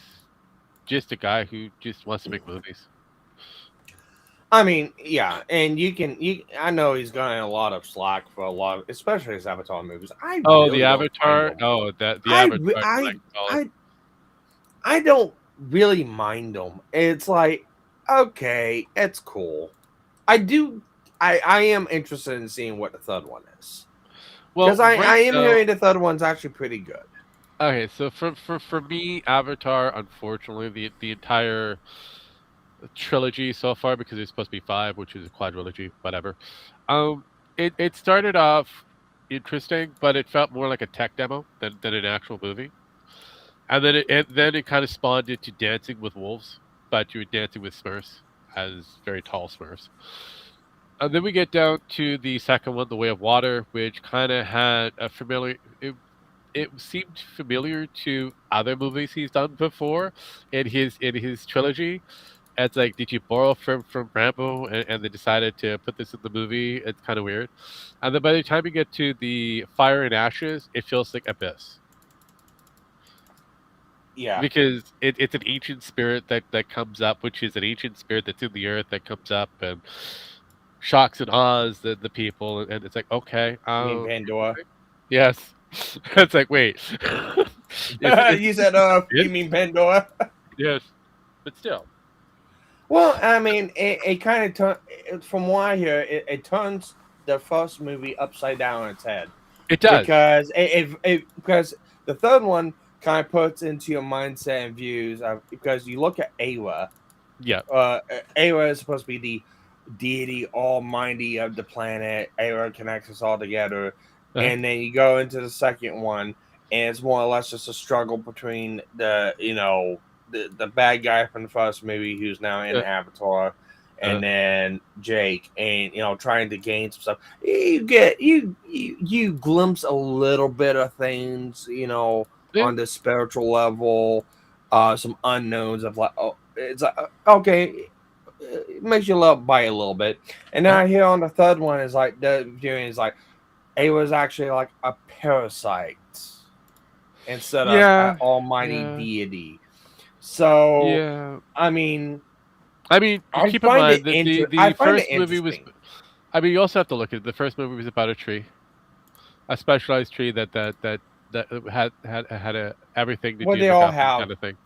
just a guy who just wants to make movies. I mean, yeah, and I know he's gotten a lot of slack for a lot, especially his Avatar movies. I Oh, the really don't mind Avatar. them. Oh, that the I, Avatar re- is like solid. I don't really mind them. It's like, okay, it's cool. I am interested in seeing what the third one is Well, because I right am now, hearing the third one's actually pretty good. okay. So for me, Avatar, unfortunately, the entire trilogy so far, because it's supposed to be five, which is a quadrilogy, whatever. Um, it started off interesting, but it felt more like a tech demo than an actual movie. And then it kind of spawned into Dancing with Wolves, but you were dancing with Smurfs as very tall Smurfs. And then we get down to the second one, The Way of Water, which kind of had a familiar. It seemed familiar to other movies he's done before in his trilogy. It's like, did you borrow from Rambo and they decided to put this in the movie? It's kind of weird. And then by the time you get to the Fire and Ashes, it feels like Abyss Yeah, because it's an ancient spirit that comes up, which is an ancient spirit that's in the earth that comes up and shocks and awes the people, and it's like, okay, I mean Pandora. yes, it's like, wait, You is said, this you it? mean Pandora? Yes, but still, Well, I mean, it kind of from what I hear, it turns the first movie upside down on its head it does. because because the third one kind of puts into your mindset and views of, because you look at Awa. Yeah, Awa is supposed to be the deity almighty of the planet. Awa connects us all together, uh-huh. and then you go into the second one, and it's more or less just a struggle between the bad guy from the first movie who's now in Yeah. Avatar, and Uh-huh. then Jake, and trying to gain some stuff. You get you glimpse a little bit of things, Yeah. on the spiritual level, some unknowns of like, oh, it's like, okay, it makes you love by a little bit. And then Uh-huh. I hear on the third one is like the viewing is like it was actually like a parasite instead of an Yeah, almighty yeah, deity. So yeah. I mean, I mean, you I keep in find mind it that I the find it first movie was. interesting. I mean, you also have to look at it. The first movie was about a tree, a specialized tree that had everything to Well, do they with all nothing have. kind of thing.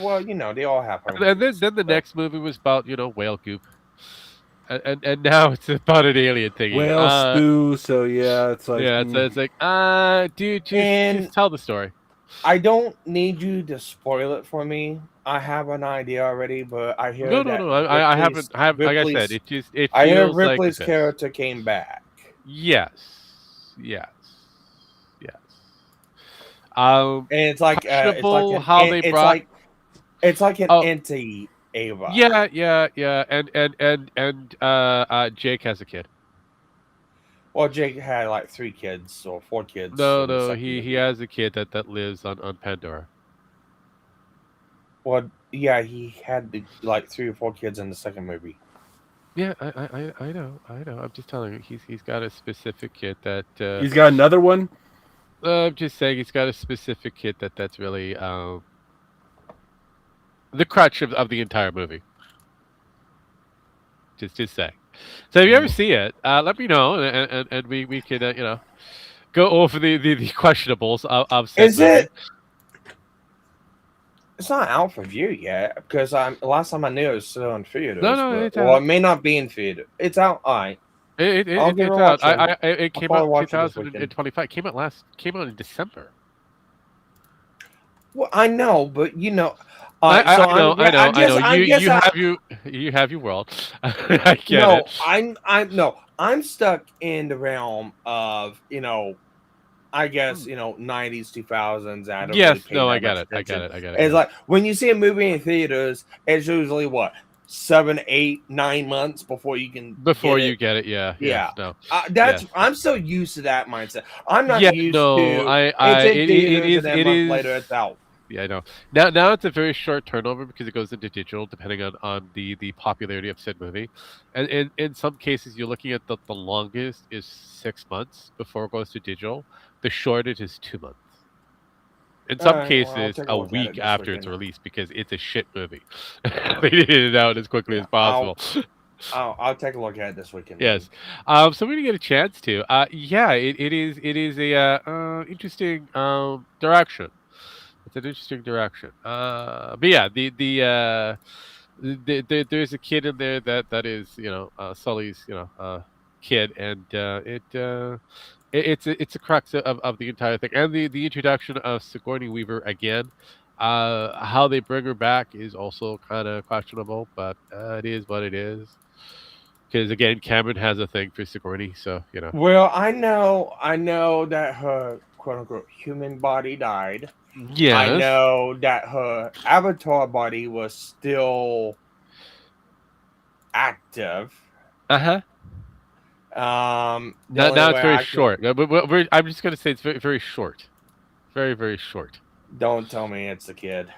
Well, they all have And then hermaphrodites, then the but next movie was about whale goop, and now it's about an alien thingy. Whale stew. So yeah, it's like Yeah, it's like dude, just and tell the story. I don't need you to spoil it for me. I have an idea already, but I hear No, no, that no. I haven't. Like I said, it I hear feels like Ripley's this. character came back. Yes, yes, yes. And it's like Questionable how they brought. it's like an Oh, anti Ava. yeah, and Jake has a kid. Well, Jake had like 3 kids or 4 kids No, in the no, second he movie. has a kid that lives on Pandora. Well, yeah, he had like 3 or 4 kids in the second movie. Yeah, I know, I know. I'm just telling you, he's got a specific kid that. he's got another one. I'm just saying, he's got a specific kid that's really the crutch of the entire movie. Just saying. So if you ever see it, let me know, and we can go over the questionables of said Is movie. it? It's not out for view yet because last time I knew it was still in theaters. No, But, it's well, out. it may not be in theater. It's out. All right. I'll give it It's a out. watch. Then. It I'll came probably out watch it this weekend. 2025. Came out in December. Well, I know, but I know. You have your world. I get no, it. I'm stuck in the realm of I guess 90s 2000s. I don't really Yes. pay No. I that got much it. I got attention. it. I got it. It's like when you see a movie in theaters, it's usually what 7, 8, 9 months before you can Before get you it. get it. Yeah. Yeah, No. that's Yes. I'm so used to that mindset. I'm not Yeah. used No. to it's in It theaters and is. then a It month is. later it's out. Yeah, I know. Now it's a very short turnover because it goes into digital, depending on the popularity of said movie, and in some cases you're looking at the longest is 6 months before it goes to digital. The shortest is 2 months. In All some right, well, I'll cases, take a a look at it week this after it's weekend. released because it's a shit movie. They needed it out as quickly Yeah, as possible. I'll take a look at it this weekend. Yes. So we didn't get a chance to. Yeah, it is a interesting direction. It's an interesting direction. But yeah, there's a kid in there that is Sully's kid, and it's a crux of the entire thing, and the introduction of Sigourney Weaver again. How they bring her back is also kind of questionable, but it is what it is. Because again, Cameron has a thing for Sigourney, so Well, I know that her quote unquote human body died. I Yes. know that her avatar body was still active. Uh huh. The Now, only now it's way very I can short. I'm just gonna say it's very, very short. Very, very short. don't tell me it's the kid.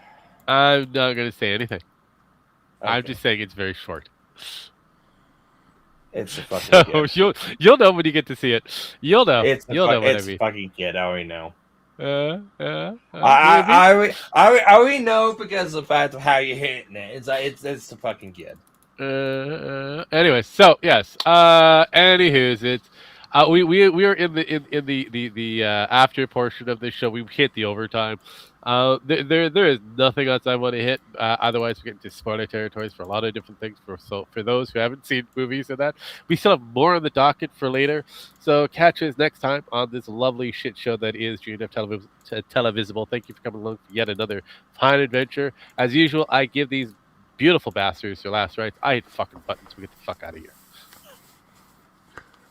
I'm not gonna say anything. I'm Okay, just saying it's very short. it's the fucking So kid. you'll know when you get to see it. You'll know. You'll know what I It's the mean. fucking kid. I already know. Maybe. I already know because of the fact of how you're hitting it. It's like it's the fucking kid. Anyway, so yes. Anywho's it's we are in the after portion of this show. We hit the overtime. There is nothing else I want to hit. Otherwise, we get into spoiler territories for a lot of different things. For those who haven't seen movies and that, we still have more on the docket for later. So catch us next time on this lovely shit show that is GNF Televisable. Thank you for coming along for yet another fine adventure. As usual, I give these beautiful bastards their last rites. I hit the fucking buttons. We get the fuck out of here.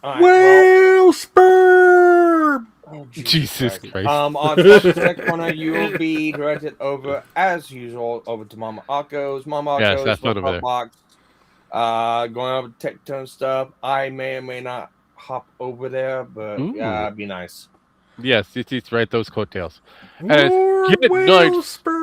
All right, well, Whale sperm. oh, Jesus Christ. On Special Tech Corner, you will be directed over, as usual, over to Mama Akko's. Mama Yes, Akko's that's one over there. box. Going over Tectone stuff. I may or may not hop over there, but Ooh. it'd be nice. Yes, it's right those coattails. And More good whale night, sperm.